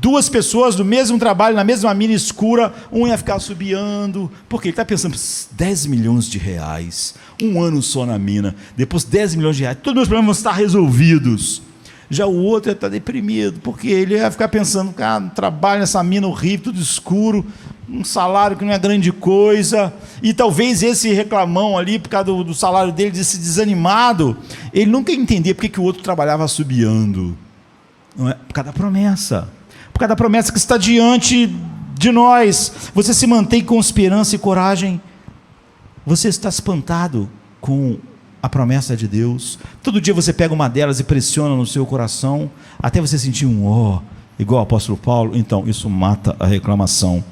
Duas pessoas do mesmo trabalho, na mesma mina escura, um ia ficar assobiando, porque ele está pensando, 10 milhões de reais, um ano só na mina, depois 10 milhões de reais, todos os meus problemas vão estar resolvidos. Já o outro ia estar deprimido, porque ele ia ficar pensando, cara, trabalho nessa mina horrível, tudo escuro, um salário que não é grande coisa, e talvez esse reclamão ali, por causa do salário dele, desse desanimado, ele nunca ia entender porque que o outro trabalhava assobiando. Não é? Por causa da promessa. Por causa da promessa que está diante de nós. Você se mantém com esperança e coragem. Você está espantado com a promessa de Deus. Todo dia você pega uma delas e pressiona no seu coração, até você sentir um ó, igual o apóstolo Paulo. Então, isso mata a reclamação.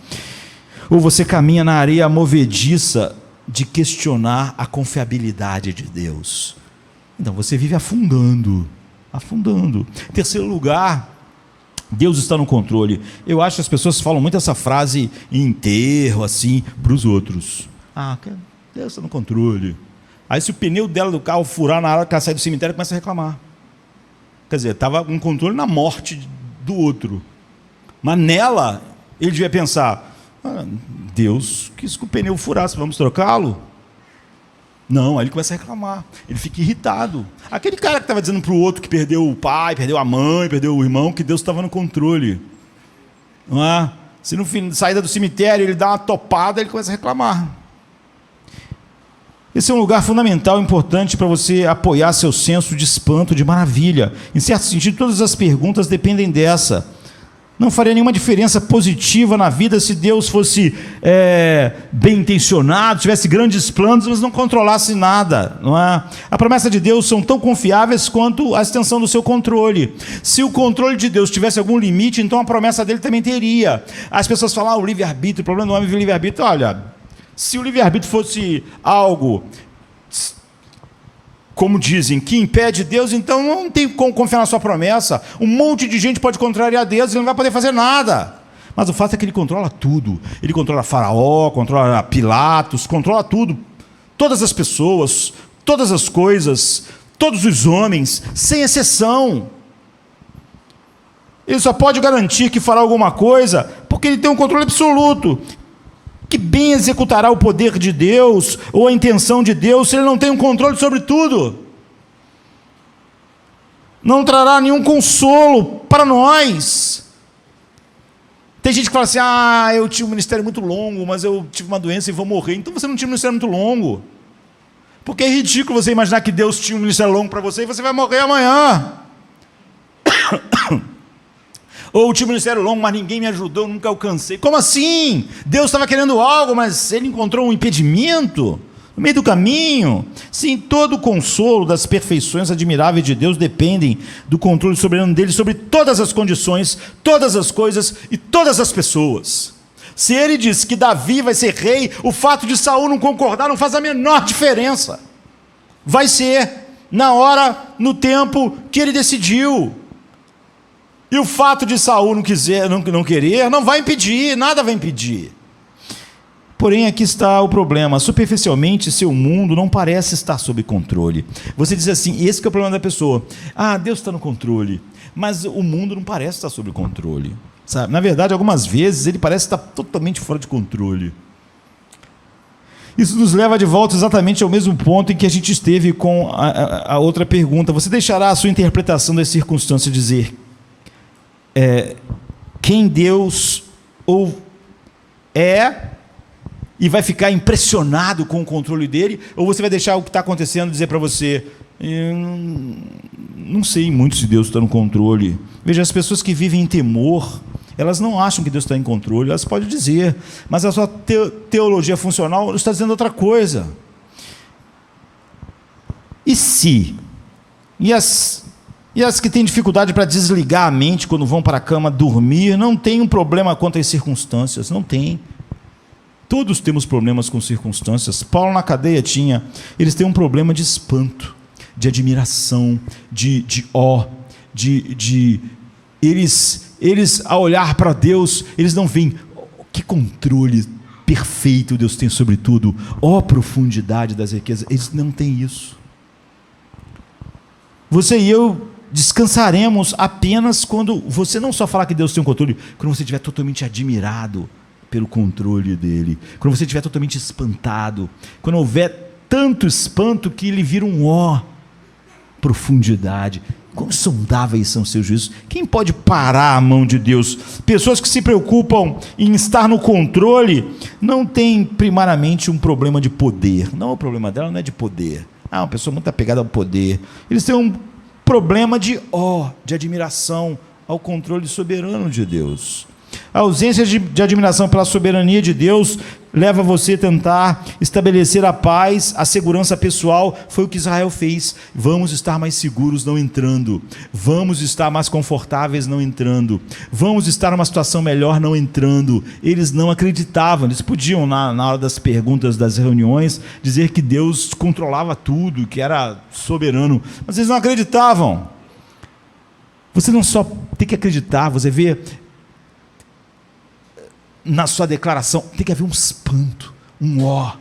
Ou você caminha na areia movediça de questionar a confiabilidade de Deus. Então, você vive afundando. Afundando. Em terceiro lugar, Deus está no controle. Eu acho que as pessoas falam muito essa frase em enterro, assim, para os outros. Deus está no controle. Aí se o pneu dela do carro furar na hora que ela sai do cemitério, começa a reclamar. Quer dizer, estava com controle na morte do outro. Mas nela, ele devia pensar, Deus quis que o pneu furasse, vamos trocá-lo? Não, aí ele começa a reclamar, ele fica irritado. Aquele cara que estava dizendo para o outro que perdeu o pai, perdeu a mãe, perdeu o irmão, que Deus estava no controle. Não é? Se no fim, saída do cemitério ele dá uma topada, ele começa a reclamar. Esse é um lugar fundamental, importante para você apoiar seu senso de espanto, de maravilha. Em certo sentido, todas as perguntas dependem dessa. Não faria nenhuma diferença positiva na vida se Deus fosse bem intencionado, tivesse grandes planos, mas não controlasse nada. Não é? A promessa de Deus são tão confiáveis quanto a extensão do seu controle. Se o controle de Deus tivesse algum limite, então a promessa dele também teria. As pessoas falam, o livre-arbítrio, o problema do homem é o livre-arbítrio. Olha, se o livre-arbítrio fosse algo, como dizem, que impede Deus, então não tem como confiar na sua promessa. Um monte de gente pode contrariar Deus e ele não vai poder fazer nada. Mas o fato é que ele controla tudo. Ele controla Faraó, controla Pilatos, controla tudo. Todas as pessoas, todas as coisas, todos os homens, sem exceção. Ele só pode garantir que fará alguma coisa porque ele tem um controle absoluto. Que bem executará o poder de Deus ou a intenção de Deus se ele não tem um controle sobre tudo? Não trará nenhum consolo para nós. Tem gente que fala assim, eu tive um ministério muito longo, mas eu tive uma doença e vou morrer. Então você não tinha um ministério muito longo. Porque é ridículo você imaginar que Deus tinha um ministério longo para você e você vai morrer amanhã. Ou tive um ministério longo, mas ninguém me ajudou, nunca alcancei. Como assim? Deus estava querendo algo, mas ele encontrou um impedimento no meio do caminho. Sim, todo o consolo das perfeições admiráveis de Deus dependem do controle soberano dele sobre todas as condições, todas as coisas e todas as pessoas. Se ele diz que Davi vai ser rei, o fato de Saul não concordar não faz a menor diferença. Vai ser na hora, no tempo que ele decidiu. E o fato de Saul não querer, não vai impedir, nada vai impedir. Porém, aqui está o problema. Superficialmente, seu mundo não parece estar sob controle. Você diz assim, esse que é o problema da pessoa. Deus está no controle, mas o mundo não parece estar sob controle. Sabe? Na verdade, algumas vezes, ele parece estar totalmente fora de controle. Isso nos leva de volta exatamente ao mesmo ponto em que a gente esteve com a outra pergunta. Você deixará a sua interpretação das circunstâncias dizer quem Deus é e vai ficar impressionado com o controle dele, ou você vai deixar o que está acontecendo dizer para você, não sei muito se Deus está no controle. Veja, as pessoas que vivem em temor, elas não acham que Deus está em controle, elas podem dizer, mas a sua teologia funcional está dizendo outra coisa. E se? E as que têm dificuldade para desligar a mente quando vão para a cama dormir, não tem um problema quanto às circunstâncias, não tem. Todos temos problemas com circunstâncias. Paulo na cadeia tinha. Eles têm um problema de espanto, de admiração, de eles ao olhar para Deus, eles não veem que controle perfeito Deus tem sobre tudo, profundidade das riquezas. Eles não têm isso. Você e eu Descansaremos apenas quando você não só falar que Deus tem um controle, quando você estiver totalmente admirado pelo controle dele, quando você estiver totalmente espantado, quando houver tanto espanto que ele vira um ó, profundidade. Quão insondáveis são seus juízos? Quem pode parar a mão de Deus? Pessoas que se preocupam em estar no controle não têm primariamente um problema de poder. Não, o problema dela não é de poder. Uma pessoa muito apegada ao poder. Eles têm um problema de admiração ao controle soberano de Deus. A ausência de admiração pela soberania de Deus leva você a tentar estabelecer a paz, a segurança pessoal. Foi o que Israel fez. Vamos estar mais seguros não entrando. Vamos estar mais confortáveis não entrando. Vamos estar numa situação melhor não entrando. Eles não acreditavam. Eles podiam, na hora das perguntas das reuniões, dizer que Deus controlava tudo, que era soberano. Mas eles não acreditavam. Você não só tem que acreditar, você vê na sua declaração, tem que haver um espanto, um ó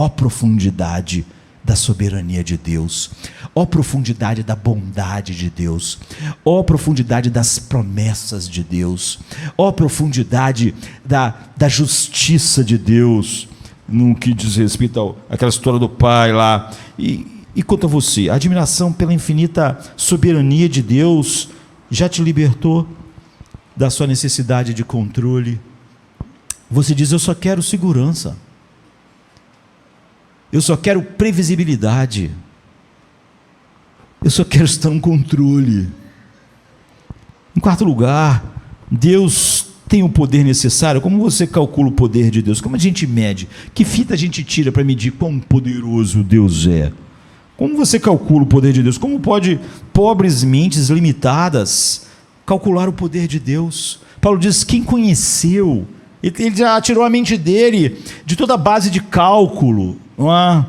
profundidade da soberania de Deus, ó profundidade da bondade de Deus, ó profundidade das promessas de Deus, ó profundidade da justiça de Deus, no que diz respeito àquela história do pai lá. E quanto a você, a admiração pela infinita soberania de Deus já te libertou da sua necessidade de controle? Você diz: eu só quero segurança, eu só quero previsibilidade, eu só quero estar no controle. Em quarto lugar, Deus tem o poder necessário. Como você calcula o poder de Deus? Como a gente mede? Que fita a gente tira para medir quão poderoso Deus é? Como você calcula o poder de Deus? Como pode pobres mentes limitadas calcular o poder de Deus? Paulo diz: quem conheceu? Ele já tirou a mente dele de toda a base de cálculo, não é?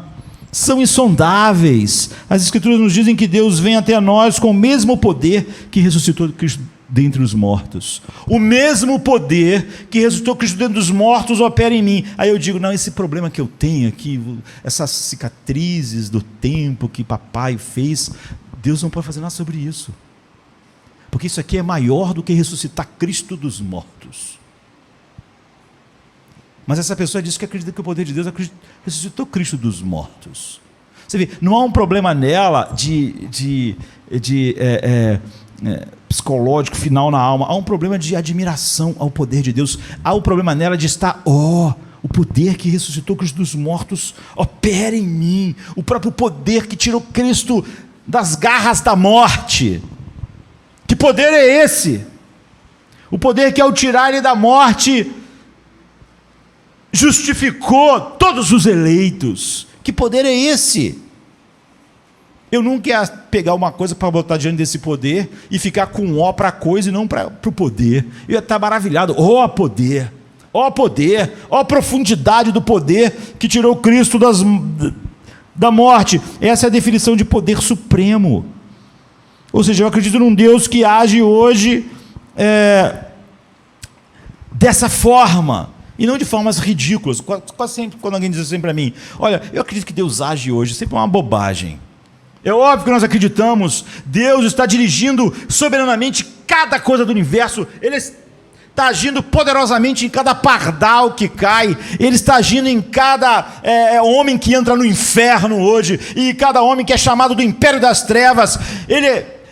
São insondáveis. As Escrituras nos dizem que Deus vem até nós com o mesmo poder que ressuscitou Cristo dentre os mortos. O mesmo poder que ressuscitou Cristo dentre os mortos opera em mim. Aí eu digo: não, esse problema que eu tenho aqui, essas cicatrizes do tempo que papai fez, Deus não pode fazer nada sobre isso, porque isso aqui é maior do que ressuscitar Cristo dos mortos. Mas essa pessoa diz que acredita que o poder de Deus ressuscitou Cristo dos mortos. Você vê, não há um problema nela psicológico, final na alma. Há um problema de admiração ao poder de Deus. Há um problema nela de estar, o poder que ressuscitou Cristo dos mortos opera em mim. O próprio poder que tirou Cristo das garras da morte. Que poder é esse? O poder que, ao tirar ele da morte, justificou todos os eleitos. Que poder é esse? Eu nunca ia pegar uma coisa para botar diante desse poder e ficar com ó para a coisa e não para o poder. Eu ia estar maravilhado. Poder, ó profundidade do poder que tirou Cristo da morte. Essa é a definição de poder supremo. Ou seja, eu acredito num Deus que age hoje dessa forma, e não de formas ridículas. Quase sempre, quando alguém diz assim para mim: olha, eu acredito que Deus age hoje, sempre é uma bobagem. É óbvio que nós acreditamos. Deus está dirigindo soberanamente cada coisa do universo. Ele está agindo poderosamente em cada pardal que cai. Ele está agindo em cada homem que entra no inferno hoje, e cada homem que é chamado do império das trevas.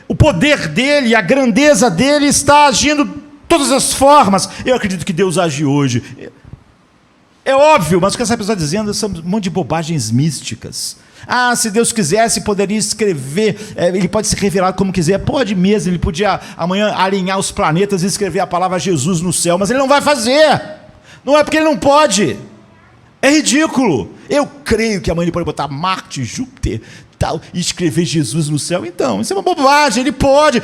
O poder dele, a grandeza dele está agindo de todas as formas. Eu acredito que Deus age hoje. É óbvio, mas o que essa pessoa está dizendo são um monte de bobagens místicas. Se Deus quisesse, poderia escrever, ele pode se revelar como quiser, pode mesmo, ele podia amanhã alinhar os planetas e escrever a palavra Jesus no céu, mas ele não vai fazer. Não é porque ele não pode, é ridículo. Eu creio que amanhã ele pode botar Marte, Júpiter, tal, e escrever Jesus no céu. Então, isso é uma bobagem. Ele pode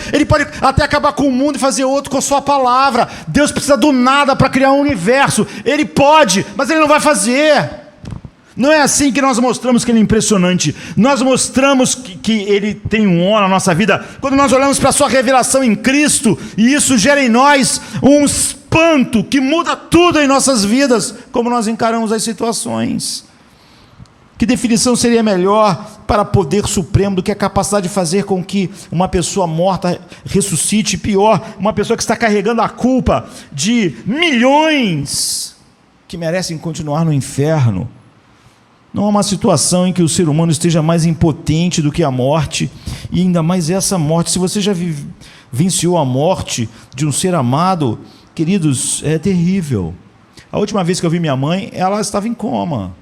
até acabar com o mundo e fazer outro com a sua palavra. Deus precisa do nada para criar um universo. Ele pode, mas ele não vai fazer. Não é assim que nós mostramos que ele é impressionante. Nós mostramos que ele tem um ó na nossa vida quando nós olhamos para a sua revelação em Cristo, e isso gera em nós um espanto que muda tudo em nossas vidas, como nós encaramos as situações. Que definição seria melhor para poder supremo do que a capacidade de fazer com que uma pessoa morta ressuscite? Pior, uma pessoa que está carregando a culpa de milhões que merecem continuar no inferno. Não há uma situação em que o ser humano esteja mais impotente do que a morte, e ainda mais essa morte. Se você já venciou a morte de um ser amado, queridos, é terrível. A última vez que eu vi minha mãe, ela estava em coma.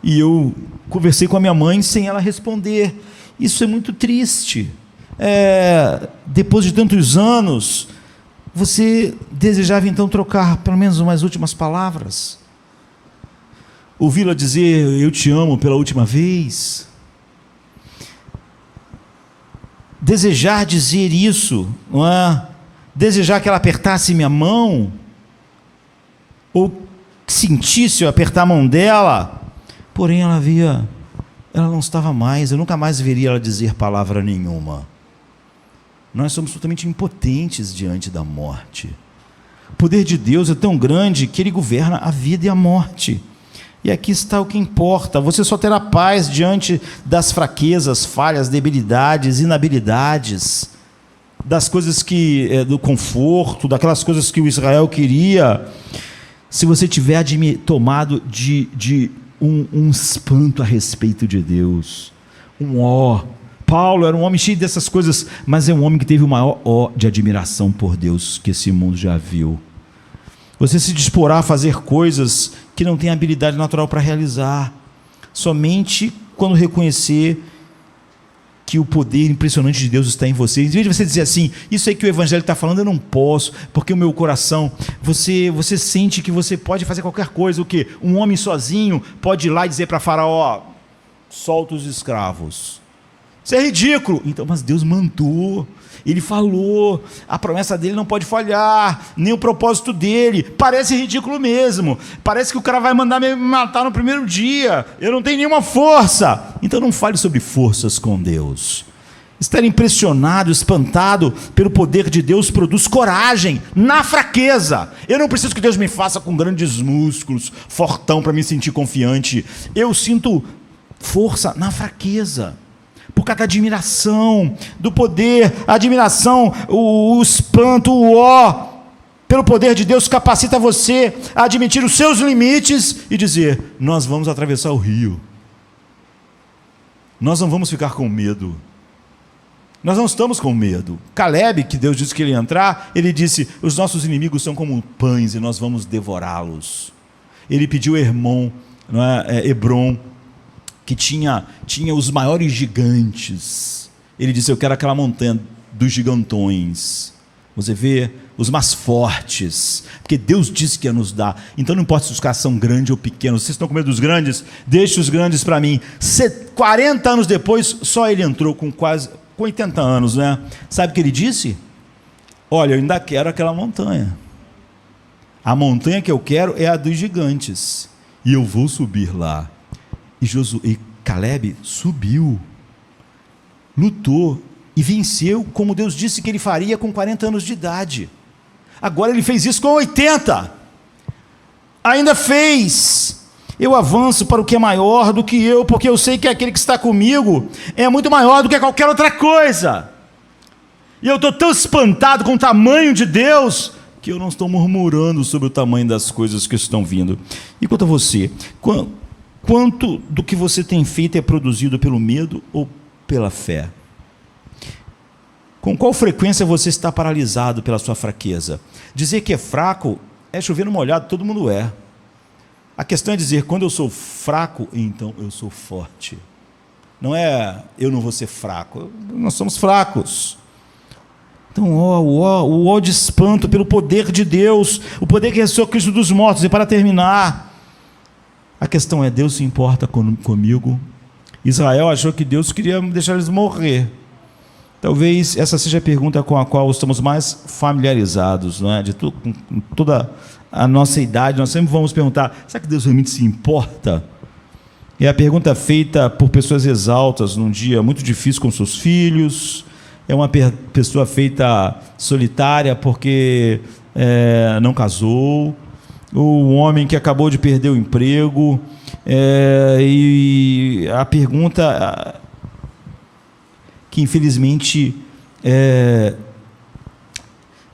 E eu conversei com a minha mãe sem ela responder. Isso é muito triste. Depois de tantos anos, você desejava então trocar pelo menos umas últimas palavras? Ouvi-la dizer, eu te amo pela última vez? Desejar dizer isso, não é? Desejar que ela apertasse minha mão? Ou sentisse eu apertar a mão dela? Porém, ela não estava mais, eu nunca mais veria ela dizer palavra nenhuma. Nós somos totalmente impotentes diante da morte. O poder de Deus é tão grande que Ele governa a vida e a morte. E aqui está o que importa. Você só terá paz diante das fraquezas, falhas, debilidades, inabilidades, das coisas do conforto, daquelas coisas que o Israel queria, se você tiver tomado de um espanto a respeito de Deus, Paulo era um homem cheio dessas coisas, mas é um homem que teve o maior de admiração por Deus que esse mundo já viu. Você se disporá a fazer coisas que não tem habilidade natural para realizar, somente quando reconhecer que o poder impressionante de Deus está em você. Em vez de você dizer assim, isso aí que o Evangelho está falando, eu não posso, porque o meu coração, você sente que você pode fazer qualquer coisa. O quê? Um homem sozinho pode ir lá e dizer para Faraó, solta os escravos. Isso é ridículo. Então, mas Deus mandou, Ele falou, a promessa dele não pode falhar, nem o propósito dele. Parece ridículo mesmo, parece que o cara vai mandar me matar no primeiro dia, eu não tenho nenhuma força. Então não fale sobre forças com Deus. Estar impressionado, espantado pelo poder de Deus produz coragem na fraqueza. Eu não preciso que Deus me faça com grandes músculos, fortão para me sentir confiante. Eu sinto força na fraqueza, por causa da admiração, do poder, a admiração, o espanto, pelo poder de Deus capacita você a admitir os seus limites e dizer, nós vamos atravessar o rio, nós não vamos ficar com medo, nós não estamos com medo. Caleb, que Deus disse que ele ia entrar, ele disse, os nossos inimigos são como pães e nós vamos devorá-los. Ele pediu Hebron, que tinha os maiores gigantes. Ele disse, eu quero aquela montanha dos gigantões. Você vê, os mais fortes, porque Deus disse que ia nos dar. Então não importa se os caras são grandes ou pequenos, vocês estão com medo dos grandes? Deixe os grandes para mim. 40 anos depois, só ele entrou com 80 anos, né? Sabe o que ele disse? Olha, eu ainda quero aquela montanha. A montanha que eu quero é a dos gigantes. E eu vou subir lá. E Caleb subiu, lutou e venceu, como Deus disse que ele faria com 40 anos de idade. Agora ele fez isso com 80. Ainda fez. Eu avanço para o que é maior do que eu, porque eu sei que aquele que está comigo é muito maior do que qualquer outra coisa. E eu estou tão espantado com o tamanho de Deus, que eu não estou murmurando sobre o tamanho das coisas que estão vindo. E quanto a você, quanto do que você tem feito é produzido pelo medo ou pela fé? Com qual frequência você está paralisado pela sua fraqueza? Dizer que é fraco é chover no molhado, todo mundo é. A questão é dizer, quando eu sou fraco, então eu sou forte. Não é, eu não vou ser fraco, nós somos fracos. Então, o de espanto pelo poder de Deus, o poder que ressuscitou Cristo dos mortos. E para terminar, a questão é, Deus se importa comigo? Israel achou que Deus queria deixar eles morrer. Talvez essa seja a pergunta com a qual estamos mais familiarizados, não é? Com toda a nossa idade, nós sempre vamos perguntar, será que Deus realmente se importa? É a pergunta feita por pessoas exaltas num dia muito difícil com seus filhos, é uma pessoa feita solitária porque não casou, o homem que acabou de perder o emprego, e a pergunta que infelizmente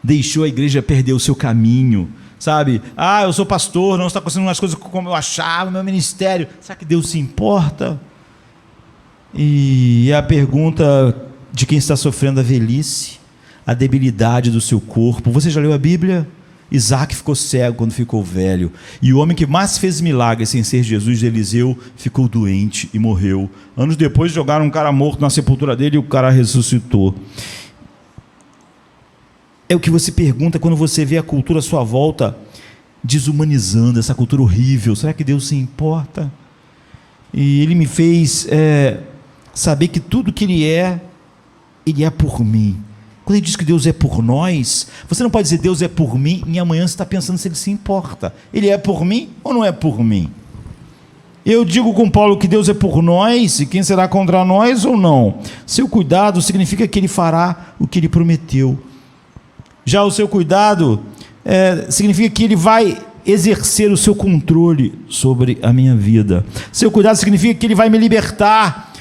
deixou a igreja perder o seu caminho, sabe? Eu sou pastor, não está acontecendo as coisas como eu achava, meu ministério, será que Deus se importa? E a pergunta de quem está sofrendo a velhice, a debilidade do seu corpo. Você já leu a Bíblia? Isaac ficou cego quando ficou velho, e o homem que mais fez milagres sem ser Jesus, Eliseu, ficou doente e morreu. Anos depois jogaram um cara morto na sepultura dele e o cara ressuscitou. É o que você pergunta quando você vê a cultura à sua volta desumanizando, essa cultura horrível. Será que Deus se importa? E ele me fez saber que tudo que Ele é por mim. Quando Ele diz que Deus é por nós, você não pode dizer Deus é por mim e amanhã você está pensando se Ele se importa. Ele é por mim ou não é por mim? Eu digo com Paulo que Deus é por nós, e quem será contra nós ou não? Seu cuidado significa que Ele fará o que Ele prometeu. Já o seu cuidado significa que Ele vai exercer o seu controle sobre a minha vida. Seu cuidado significa que Ele vai me libertar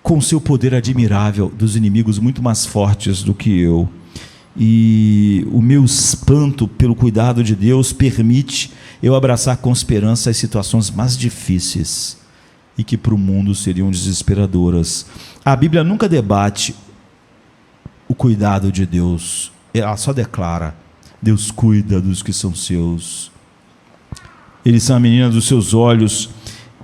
com o seu poder admirável dos inimigos muito mais fortes do que eu. E o meu espanto pelo cuidado de Deus permite eu abraçar com esperança as situações mais difíceis e que para o mundo seriam desesperadoras. A Bíblia nunca debate o cuidado de Deus, ela só declara: Deus cuida dos que são seus. Eles são a menina dos seus olhos.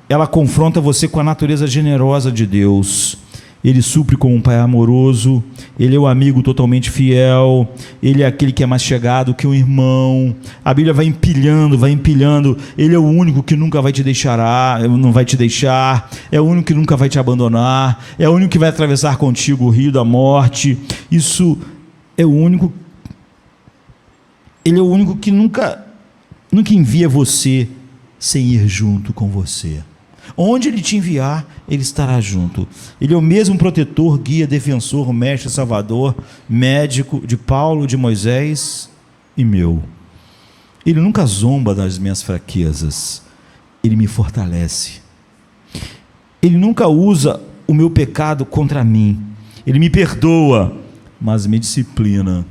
Ela confronta você com a natureza generosa de Deus. Ele supre como um pai amoroso. Ele é o amigo totalmente fiel. Ele é aquele que é mais chegado que um irmão. A Bíblia vai empilhando, vai empilhando. Ele é o único que nunca vai te deixar, não vai te deixar. É o único que nunca vai te abandonar. É o único que vai atravessar contigo o rio da morte. Isso é o único. Ele é o único que nunca envia você sem ir junto com você. Onde Ele te enviar, Ele estará junto. Ele é o mesmo protetor, guia, defensor, mestre, salvador, médico de Paulo, de Moisés e meu. Ele nunca zomba das minhas fraquezas. Ele me fortalece. Ele nunca usa o meu pecado contra mim. Ele me perdoa, mas me disciplina.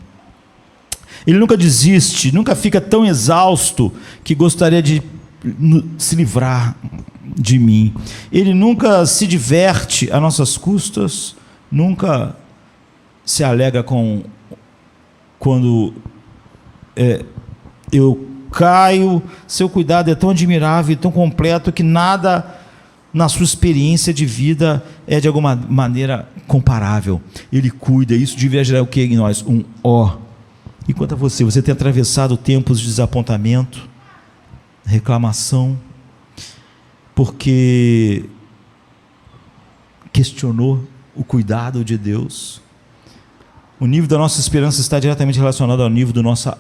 Ele nunca desiste, nunca fica tão exausto que gostaria de se livrar de mim. Ele nunca se diverte a nossas custas, nunca se alegra quando eu caio. Seu cuidado é tão admirável e tão completo que nada na sua experiência de vida é de alguma maneira comparável. Ele cuida. Isso deveria gerar o que em nós? Um ó. E quanto a você tem atravessado tempos de desapontamento, reclamação, porque questionou o cuidado de Deus? O nível da nossa esperança está diretamente relacionado ao nível do nosso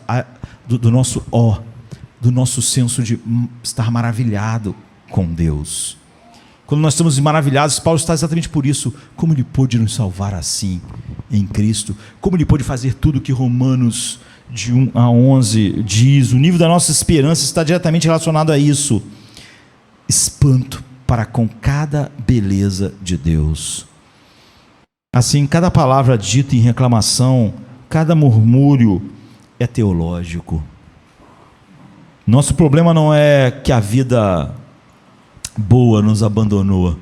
do nosso senso de estar maravilhado com Deus. Quando nós estamos maravilhados, Paulo está exatamente por isso. Como Ele pôde nos salvar assim em Cristo? Como Ele pôde fazer tudo que Romanos de 1 a 11 diz? O nível da nossa esperança está diretamente relacionado a isso. Espanto para com cada beleza de Deus. Assim, cada palavra dita em reclamação, cada murmúrio é teológico. Nosso problema não é que a vida boa nos abandonou.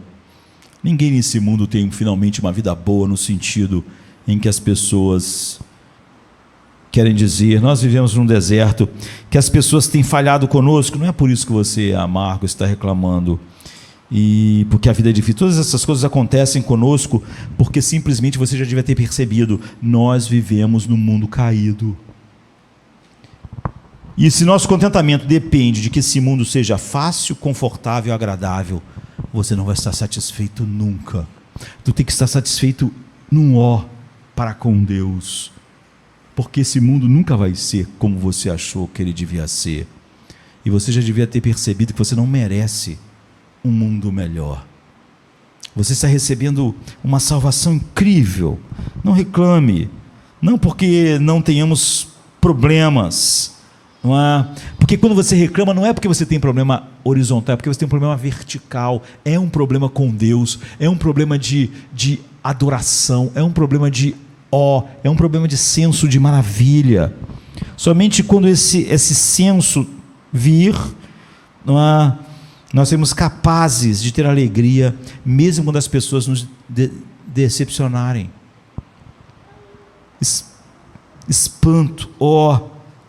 Ninguém nesse mundo tem finalmente uma vida boa no sentido em que as pessoas querem dizer: nós vivemos num deserto, que as pessoas têm falhado conosco. Não é por isso que você é amargo, está reclamando, e porque a vida é difícil. Todas essas coisas acontecem conosco porque simplesmente você já devia ter percebido: nós vivemos num mundo caído. E se nosso contentamento depende de que esse mundo seja fácil, confortável e agradável, você não vai estar satisfeito nunca. Tu tem que estar satisfeito num ó para com Deus, porque esse mundo nunca vai ser como você achou que ele devia ser. E você já devia ter percebido que você não merece um mundo melhor. Você está recebendo uma salvação incrível. Não reclame, não porque não tenhamos problemas, não é? Porque Porque quando você reclama, não é porque você tem problema horizontal, é porque você tem um problema vertical, é um problema com Deus, é um problema de adoração, é um problema de é um problema de senso de maravilha. Somente quando esse senso vir, nós seremos capazes de ter alegria, mesmo quando as pessoas nos decepcionarem. Espanto,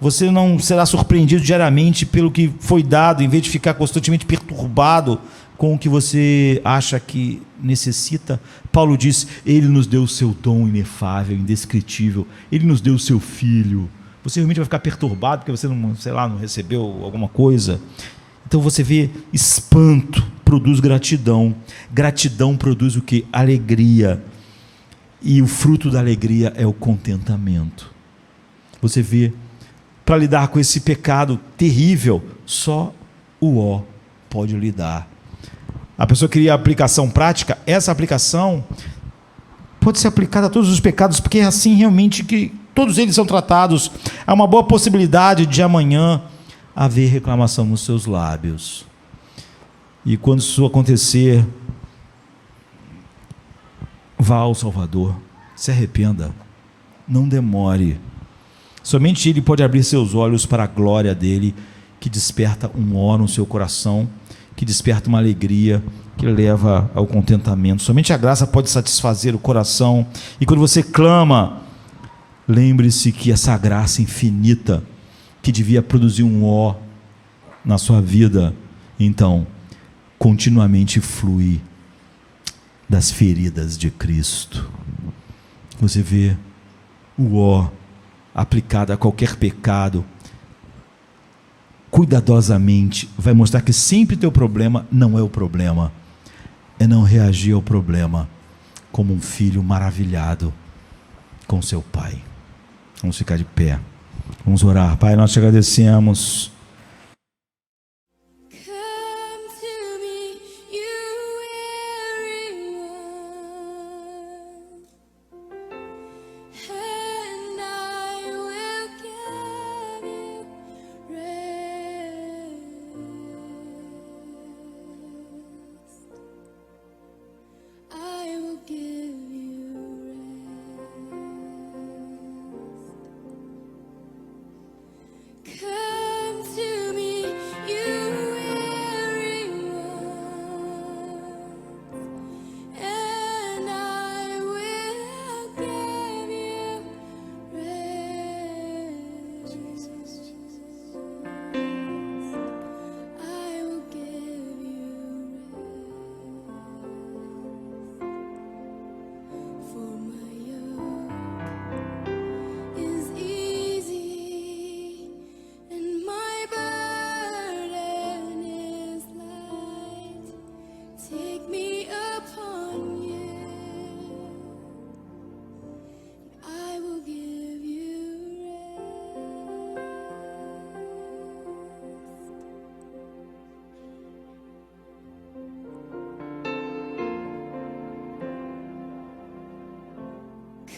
você não será surpreendido diariamente pelo que foi dado, em vez de ficar constantemente perturbado com o que você acha que necessita. Paulo diz: Ele nos deu o seu dom inefável, indescritível, Ele nos deu o seu Filho. Você realmente vai ficar perturbado porque você não recebeu alguma coisa? Então você vê, espanto produz gratidão, gratidão produz o que? Alegria, e o fruto da alegria é o contentamento. Você vê, para lidar com esse pecado terrível, só o pode lidar. A pessoa queria aplicação prática, essa aplicação pode ser aplicada a todos os pecados, porque é assim realmente que todos eles são tratados. Há uma boa possibilidade de amanhã haver reclamação nos seus lábios. E quando isso acontecer, vá ao Salvador, se arrependa, não demore. Somente Ele pode abrir seus olhos para a glória dEle, que desperta um no seu coração, que desperta uma alegria, que leva ao contentamento. Somente a graça pode satisfazer o coração. E quando você clama, lembre-se que essa graça infinita, que devia produzir um na sua vida, então, continuamente flui das feridas de Cristo. Você vê o aplicado a qualquer pecado, cuidadosamente, vai mostrar que sempre teu problema não é o problema, é não reagir ao problema como um filho maravilhado com seu pai. Vamos ficar de pé, vamos orar. Pai, nós te agradecemos.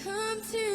Come to